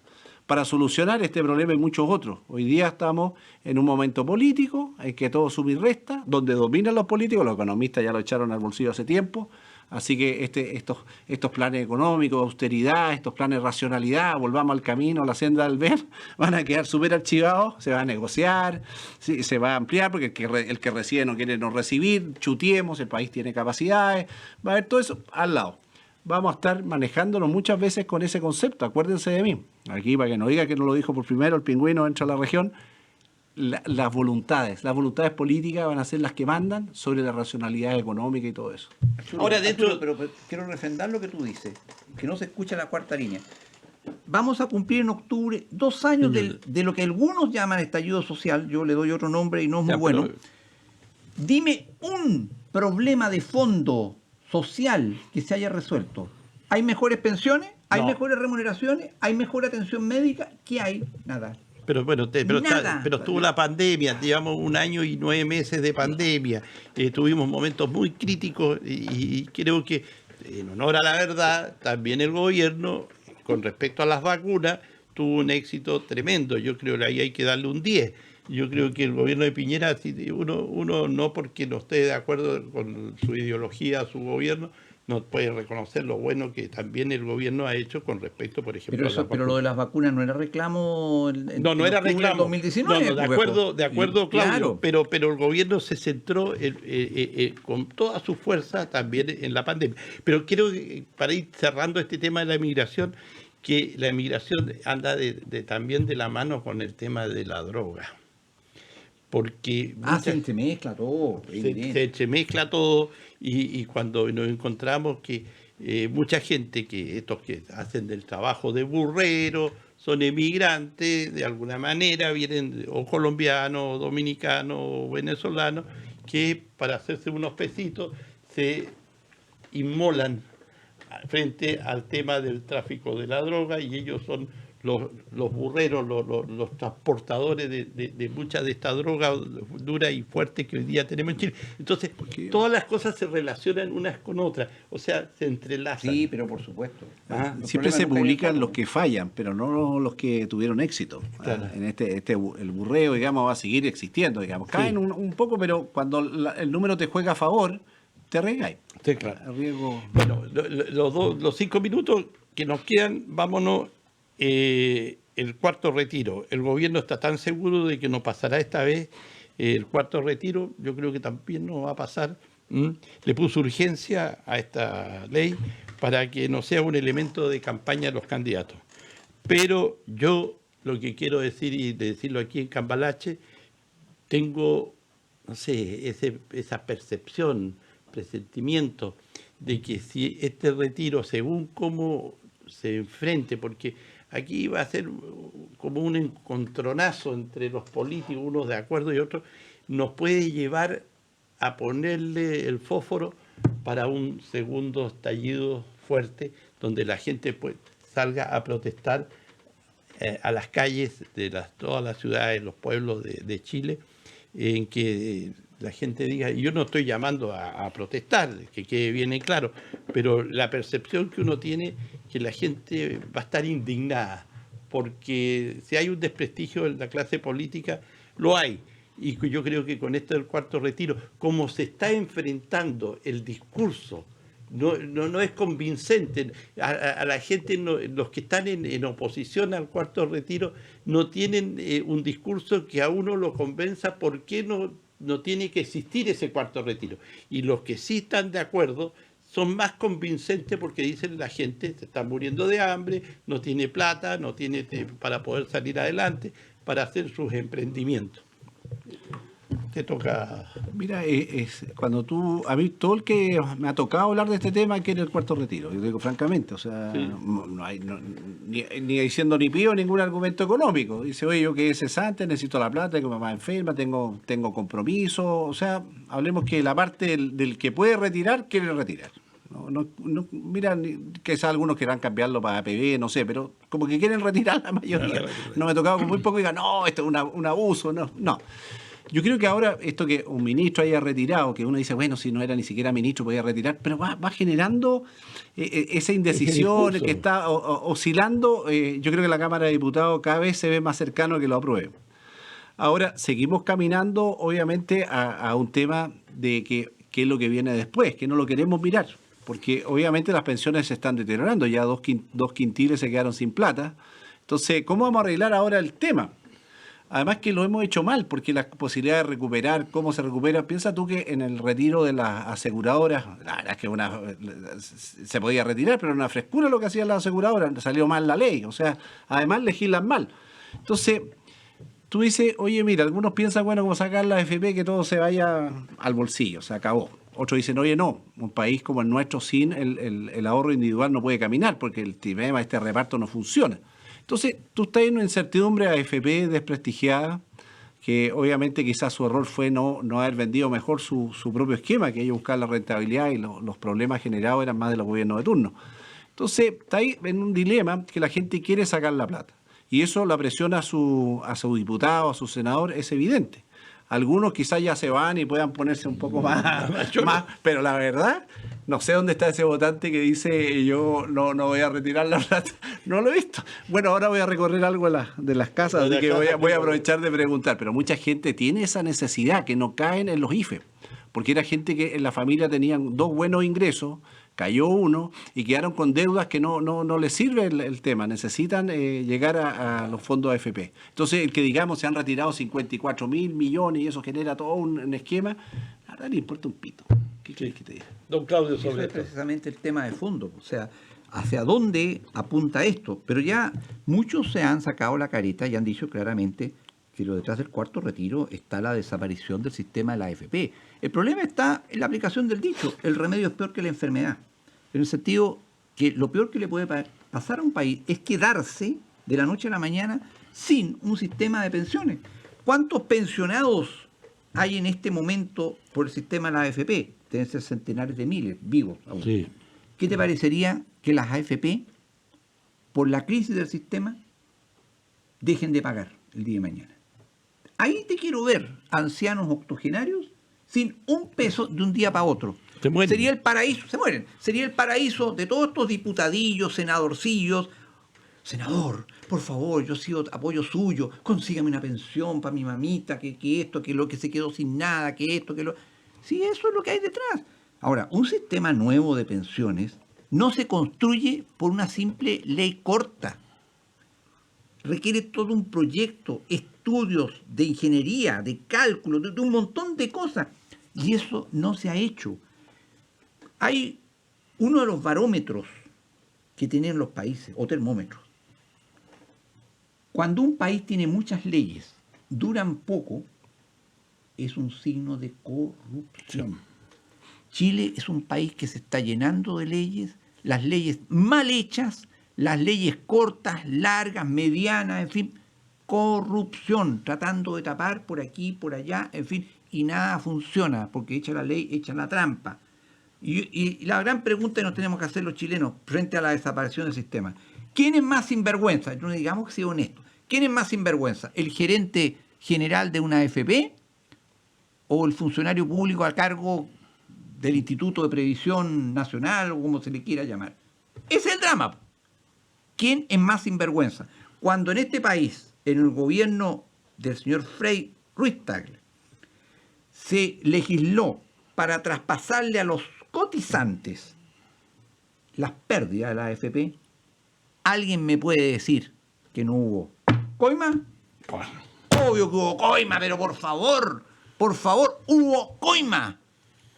para solucionar este problema y muchos otros. Hoy día estamos en un momento político en que todo sube y resta, donde dominan los políticos, los economistas ya lo echaron al bolsillo hace tiempo, así que estos planes económicos, de austeridad, estos planes de racionalidad, volvamos al camino, a la senda del bien, van a quedar súper archivados, se va a negociar, sí, se va a ampliar, porque el que recibe no quiere no recibir, chutiemos, el país tiene capacidades, va a haber todo eso al lado. Vamos a estar manejándolo muchas veces con ese concepto, acuérdense de mí. Aquí, para que no diga que no lo dijo por primero, el pingüino entra a la región. Las voluntades políticas van a ser las que mandan sobre la racionalidad económica y todo eso. Ahora, pero quiero refrendar lo que tú dices, que no se escucha la cuarta línea. Vamos a cumplir en octubre 2 años de lo que algunos llaman estallido social, yo le doy otro nombre y no es muy bueno. Dime un problema de fondo social que se haya resuelto. ¿Hay mejores pensiones? ¿Hay mejores remuneraciones? ¿Hay mejor atención médica? ¿Qué hay? Nada. Pero estuvo la pandemia, llevamos 1 año y 9 meses de pandemia, tuvimos momentos muy críticos y creo que, en honor a la verdad, también el gobierno, con respecto a las vacunas, tuvo un éxito tremendo. Yo creo que ahí hay que darle un 10. Yo creo que el gobierno de Piñera, uno no porque no esté de acuerdo con su ideología, su gobierno, no puede reconocer lo bueno que también el gobierno ha hecho con respecto, por ejemplo, pero lo de las vacunas no era reclamo no era reclamo 2019. No, de acuerdo, Claudio, claro. pero el gobierno se centró con toda su fuerza también en la pandemia. Pero quiero, para ir cerrando este tema de la migración, que la migración anda también de la mano con el tema de la droga. Porque se entremezcla todo. Se entremezcla todo y cuando nos encontramos que mucha gente, estos que hacen del trabajo de burrero, son emigrantes, de alguna manera vienen o colombianos, o dominicanos, o venezolanos, que para hacerse unos pesitos se inmolan frente al tema del tráfico de la droga, y ellos son los burreros, los transportadores de muchas de estas drogas duras y fuertes que hoy día tenemos en Chile. Entonces, todas las cosas se relacionan unas con otras, o sea, se entrelazan. Sí, pero por supuesto. Siempre se publican los que fallan, pero no los que tuvieron éxito. Claro. En el burreo, digamos, va a seguir existiendo, digamos. Caen un poco, pero cuando el número te juega a favor, te arriesgáis. Sí, claro. Riesgo. Bueno, los 5 minutos que nos quedan, vámonos. El cuarto retiro. El gobierno está tan seguro de que no pasará esta vez el cuarto retiro, yo creo que también no va a pasar. Le puso urgencia a esta ley para que no sea un elemento de campaña de los candidatos. Pero yo lo que quiero decir, y decirlo aquí en Cambalache, tengo, no sé, esa percepción, presentimiento de que si este retiro, según cómo se enfrente, porque aquí va a ser como un encontronazo entre los políticos, unos de acuerdo y otros, nos puede llevar a ponerle el fósforo para un segundo estallido fuerte, donde la gente pues salga a protestar a las calles de todas las ciudades, los pueblos de Chile, en que la gente diga, y yo no estoy llamando a protestar, que quede bien en claro, pero la percepción que uno tiene que la gente va a estar indignada, porque si hay un desprestigio en la clase política, lo hay. Y yo creo que con esto del cuarto retiro, como se está enfrentando el discurso, no es convincente. A la gente, los que están en oposición al cuarto retiro, no tienen un discurso que a uno lo convenza por qué no tiene que existir ese cuarto retiro. Y los que sí están de acuerdo son más convincentes porque dicen la gente se está muriendo de hambre, no tiene plata, no tiene para poder salir adelante, para hacer sus emprendimientos. Te toca. Mira, cuando a mí todo el que me ha tocado hablar de este tema quiere el cuarto retiro, yo digo francamente, o sea, sí. No hay ni diciendo ni pío ningún argumento económico. Dice, oye, yo quedé cesante, necesito la plata, tengo mamá enferma, tengo compromiso, o sea, hablemos que la parte del que puede retirar, quiere retirar. Mira, quizás algunos querrán cambiarlo para APB, no sé, pero como que quieren retirar la mayoría. No me ha tocado con muy poco y digan, no, esto es un abuso, no. Yo creo que ahora esto que un ministro haya retirado, que uno dice, bueno, si no era ni siquiera ministro podía retirar, pero va generando esa indecisión que está oscilando. Yo creo que la Cámara de Diputados cada vez se ve más cercano a que lo apruebe. Ahora, seguimos caminando, obviamente, a un tema de qué es lo que viene después, que no lo queremos mirar, porque obviamente las pensiones se están deteriorando, ya dos quintiles se quedaron sin plata. Entonces, ¿cómo vamos a arreglar ahora el tema? Además que lo hemos hecho mal, porque la posibilidad de recuperar, cómo se recupera, piensa tú que en el retiro de las aseguradoras, la verdad es que se podía retirar, pero era una frescura lo que hacían las aseguradoras, salió mal la ley, o sea, además legislan mal. Entonces, tú dices, oye, mira, algunos piensan, bueno, como sacar la AFP, que todo se vaya al bolsillo, se acabó. Otros dicen, oye, no, un país como el nuestro sin el ahorro individual no puede caminar, porque el tema, este reparto no funciona. Entonces, tú estás en una incertidumbre AFP desprestigiada, que obviamente quizás su error fue no haber vendido mejor su propio esquema, que ellos buscar la rentabilidad y los problemas generados eran más de los gobiernos de turno. Entonces, está ahí en un dilema que la gente quiere sacar la plata. Y eso la presión a su diputado, a su senador, es evidente. Algunos quizás ya se van y puedan ponerse un poco más, pero la verdad, no sé dónde está ese votante que dice yo no voy a retirar la plata. No lo he visto. Bueno, ahora voy a recorrer algo de las casas, así que voy a aprovechar de preguntar. Pero mucha gente tiene esa necesidad, que no caen en los IFE. Porque era gente que en la familia tenían 2 buenos ingresos, cayó uno y quedaron con deudas que no les sirve el tema. Necesitan llegar a los fondos AFP. Entonces, el que digamos se han retirado 54.000 millones y eso genera todo un esquema, a nadie le importa un pito. ¿Qué crees que te diga? Don Claudio, eso es precisamente el tema de fondo. O sea, ¿hacia dónde apunta esto? Pero ya muchos se han sacado la careta y han dicho claramente que lo detrás del cuarto retiro está la desaparición del sistema de la AFP. El problema está en la aplicación del dicho, el remedio es peor que la enfermedad. En el sentido que lo peor que le puede pasar a un país es quedarse de la noche a la mañana sin un sistema de pensiones. ¿Cuántos pensionados hay en este momento por el sistema de la AFP? Deben ser centenares de miles vivos aún. Sí. ¿Qué te parecería que las AFP, por la crisis del sistema, dejen de pagar el día de mañana. Ahí te quiero ver, ancianos octogenarios, sin un peso de un día para otro. Se mueren. Sería el paraíso, se mueren. Sería el paraíso de todos estos diputadillos, senadorcillos. Senador, por favor, yo he sido apoyo suyo, consígame una pensión para mi mamita, que esto, que lo que se quedó sin nada, que esto, que lo... Sí, eso es lo que hay detrás. Ahora, un sistema nuevo de pensiones no se construye por una simple ley corta. Requiere todo un proyecto, estudios de ingeniería, de cálculo, de un montón de cosas. Y eso no se ha hecho. Hay uno de los barómetros que tienen los países, o termómetros. Cuando un país tiene muchas leyes, duran poco, es un signo de corrupción. Chile es un país que se está llenando de leyes, las leyes mal hechas, las leyes cortas, largas, medianas, en fin, corrupción, tratando de tapar por aquí, por allá, en fin, y nada funciona, porque echa la ley, echa la trampa. Y la gran pregunta que nos tenemos que hacer los chilenos frente a la desaparición del sistema, ¿quién es más sinvergüenza? No digamos que sea honesto. ¿Quién es más sinvergüenza? ¿El gerente general de una AFP o el funcionario público a cargo del Instituto de Previsión Nacional o como se le quiera llamar? Ese es el drama. ¿Quién es más sinvergüenza? Cuando en este país, en el gobierno del señor Frei Ruiz-Tagle, se legisló para traspasarle a los cotizantes las pérdidas de la AFP, ¿alguien me puede decir que no hubo coima? Obvio que hubo coima, pero por favor, hubo coima.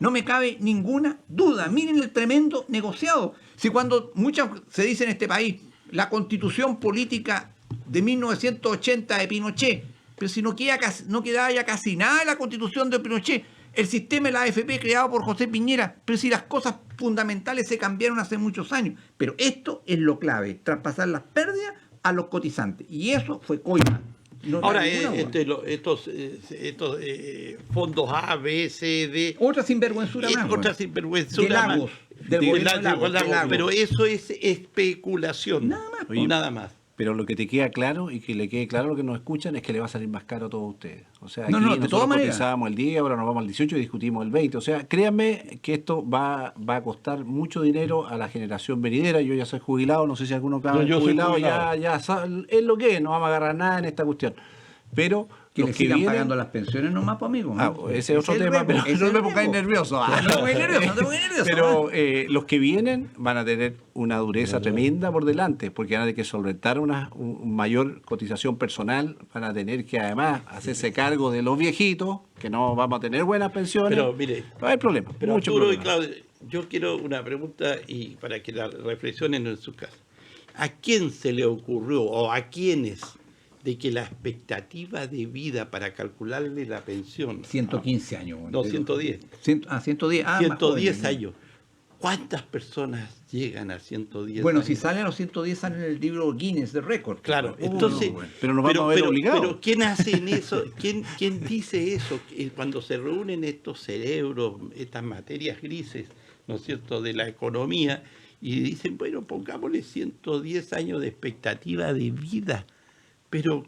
No me cabe ninguna duda. Miren el tremendo negociado. Si cuando muchas se dice en este país, la constitución política de 1980 de Pinochet, pero si no quedaba ya casi nada de la constitución de Pinochet, el sistema de la AFP creado por José Piñera, pero si las cosas fundamentales se cambiaron hace muchos años. Pero esto es lo clave, traspasar las pérdidas a los cotizantes. Y eso fue coima. No. Ahora, estos fondos A, B, C, D... Otra sinvergüenzura más. Otra sinvergüenzura más. Del Lagos. Pero eso es especulación. Nada más. Oye, Nada más. Pero lo que te queda claro y que le quede claro a los que nos escuchan es que le va a salir más caro a todos ustedes. O sea, aquí de nosotros todas maneras cotizábamos el 10, ahora nos vamos al 18 y discutimos el 20. O sea, créanme que esto va a costar mucho dinero a la generación venidera. Yo ya soy jubilado, no sé si alguno acá es jubilado, ya es lo que es, no vamos a agarrar nada en esta cuestión. Pero que los le que sigan vienen, pagando las pensiones nomás, pues, amigo. ese es otro tema, pero no me pongáis nervioso. No te pongáis nervioso. Pero los que vienen van a tener una dureza tremenda por delante, porque van a tener que solventar una mayor cotización personal, van a tener que además hacerse cargo de los viejitos, que no vamos a tener buenas pensiones. Pero mire, va a haber problemas. Pero mucho Arturo y problema. Claudia, yo quiero una pregunta y para que la reflexionen en su casa. ¿A quién se le ocurrió o a quiénes de que la expectativa de vida para calcularle la pensión... 115 años. No, 110. 110. 110 años. ¿Cuántas personas llegan a 110 bueno, años? si salen a los 110 salen en el libro Guinness de récord. Claro, entonces... bueno. Pero nos vamos a ver obligados. Pero ¿quién hace en eso? ¿Quién dice eso? Cuando se reúnen estos cerebros, estas materias grises, ¿no es cierto?, de la economía, y dicen, bueno, pongámosle 110 años de expectativa de vida. Pero,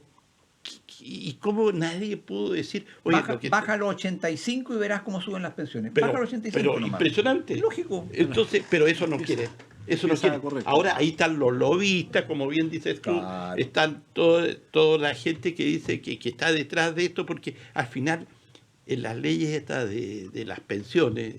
¿y cómo nadie pudo decir? Oye, baja a los 85 y verás cómo suben las pensiones. Pero, baja a los 85 pero nomás. impresionante. Lógico. Entonces, pero eso no quiere. Eso no quiere. Correcto. Ahora ahí están los lobistas, como bien dices tú, Claro. están toda la gente que dice que está detrás de esto, porque al final, en las leyes estas de las pensiones,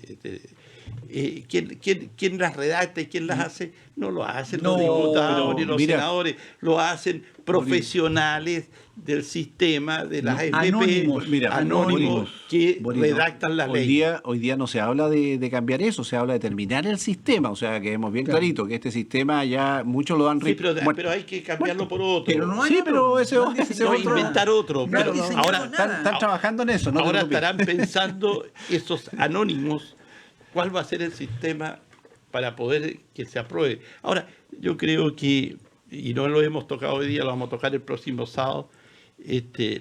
¿quién las redacta y quién las hace? No lo hacen los diputados ni los senadores, lo hacen profesionales del sistema, de las AFP, anónimos que redactan la ley. Hoy día no se habla de cambiar eso, se habla de terminar el sistema, o sea, que vemos bien clarito que este sistema ya muchos lo dan... Sí, pero hay que cambiarlo por otro. Pero no hay sí, otro. pero ese No, ese no, otro... inventar otro. No, Pero no, ahora Están trabajando en eso. No ahora te preocupes. estarán pensando esos anónimos cuál va a ser el sistema para poder que se apruebe. Ahora, yo creo que, y no lo hemos tocado hoy día, lo vamos a tocar el próximo sábado,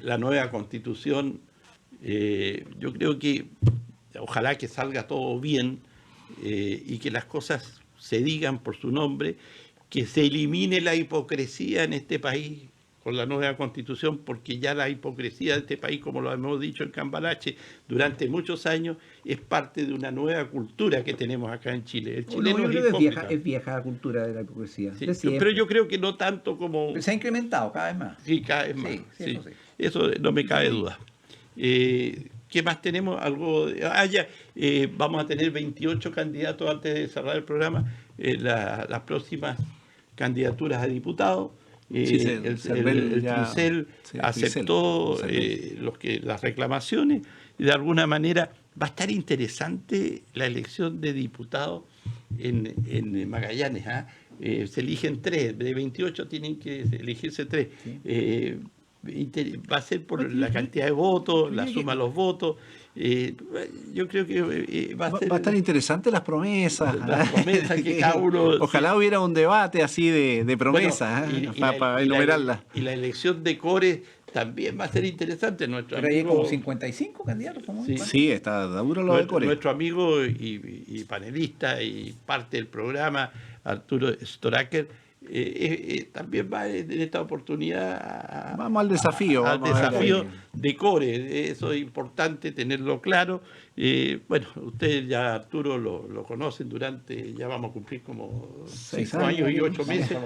la nueva constitución, yo creo que ojalá que salga todo bien y que las cosas se digan por su nombre, que se elimine la hipocresía en este país con la nueva constitución, porque ya la hipocresía de este país, como lo hemos dicho en Cambalache durante muchos años, es parte de una nueva cultura que tenemos acá en Chile. El chileno yo creo es que hipócrita. es vieja la cultura de la hipocresía. Sí, de siempre. pero yo creo que no tanto como... Se ha incrementado cada vez más. Sí, cada vez más. Sí, Sí. eso sí. Eso no me cabe duda. ¿Qué más tenemos? Algo vamos a tener 28 candidatos antes de cerrar el programa. Las próximas candidaturas a diputados. El Trincel aceptó las reclamaciones y de alguna manera va a estar interesante la elección de diputados en Magallanes. Se eligen 3, de 28 tienen que elegirse 3. Sí. Va a ser por la cantidad de votos, la suma de los votos. Yo creo que va a estar interesante las promesas. Las promesas que cada uno... Ojalá hubiera un debate así de promesas, para enumerarlas. Y la elección de Core también va a ser interesante. Pero hay como 55 candidatos. Sí, está duro lo de Core. Nuestro amigo y panelista y parte del programa, Arturo Storaker, también va en esta oportunidad vamos al desafío. Al desafío de Core. Eso es importante tenerlo claro. Bueno, ustedes ya Arturo lo conocen ya vamos a cumplir como 5 años y 8 meses.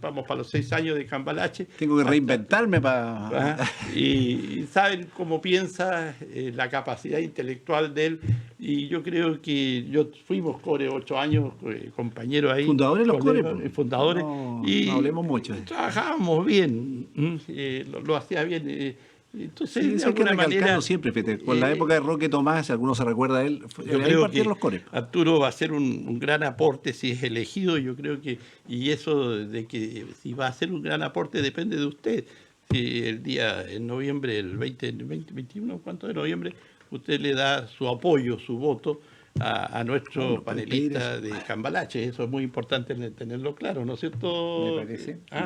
Vamos para los 6 años de Cambalache. Tengo que reinventarme para... Y saben cómo piensa, la capacidad intelectual de él. Y yo creo que fuimos Core 8 años, compañeros ahí. Fundadores los Core. Fundadores. No hablemos mucho. Trabajábamos bien, lo hacía bien. Entonces, sí, de alguna manera, siempre, Peter. Con la época de Roque Tomás, si alguno se recuerda a él, yo creo que los Core. Arturo va a ser un gran aporte si es elegido. Yo creo que, y eso de que si va a ser un gran aporte depende de usted. Si el día en noviembre, el 21, ¿cuánto de noviembre? Usted le da su apoyo, su voto a nuestro panelista de Cambalache. Eso es muy importante tenerlo claro, ¿no es cierto? Me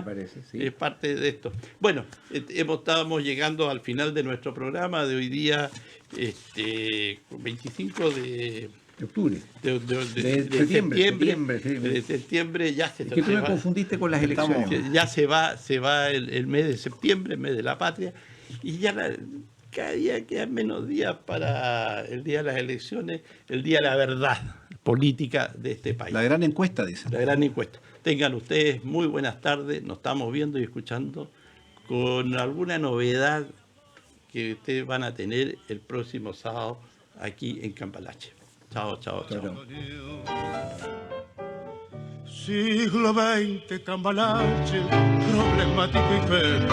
parece, sí. Es parte de esto. Bueno, estamos llegando al final de nuestro programa de hoy día, 25 de octubre. De septiembre ya se... Es que tú me confundiste con las elecciones. Ya se va el mes de septiembre, el mes de la patria, y ya cada día quedan menos días para el día de las elecciones, el día de la verdad política de este país. La gran encuesta, dice. La gran encuesta. Tengan ustedes muy buenas tardes, nos estamos viendo y escuchando con alguna novedad que ustedes van a tener el próximo sábado aquí en Cambalache. Chao. Siglo XX, Cambalache, problemático y febril.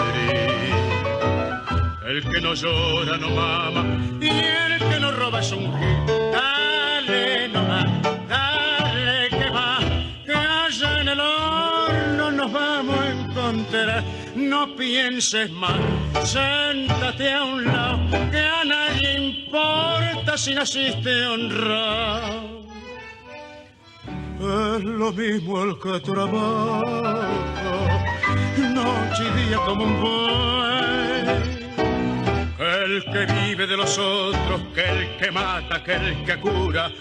El que no llora no mama y el que no roba es un gil. Dale nomás, dale que va, que allá en el horno nos vamos a encontrar. No pienses más, siéntate a un lado, que a nadie importa si naciste honrado. Es lo mismo el que trabaja, noche y día como un buey. El que vive de los otros, que el que mata, que el que cura,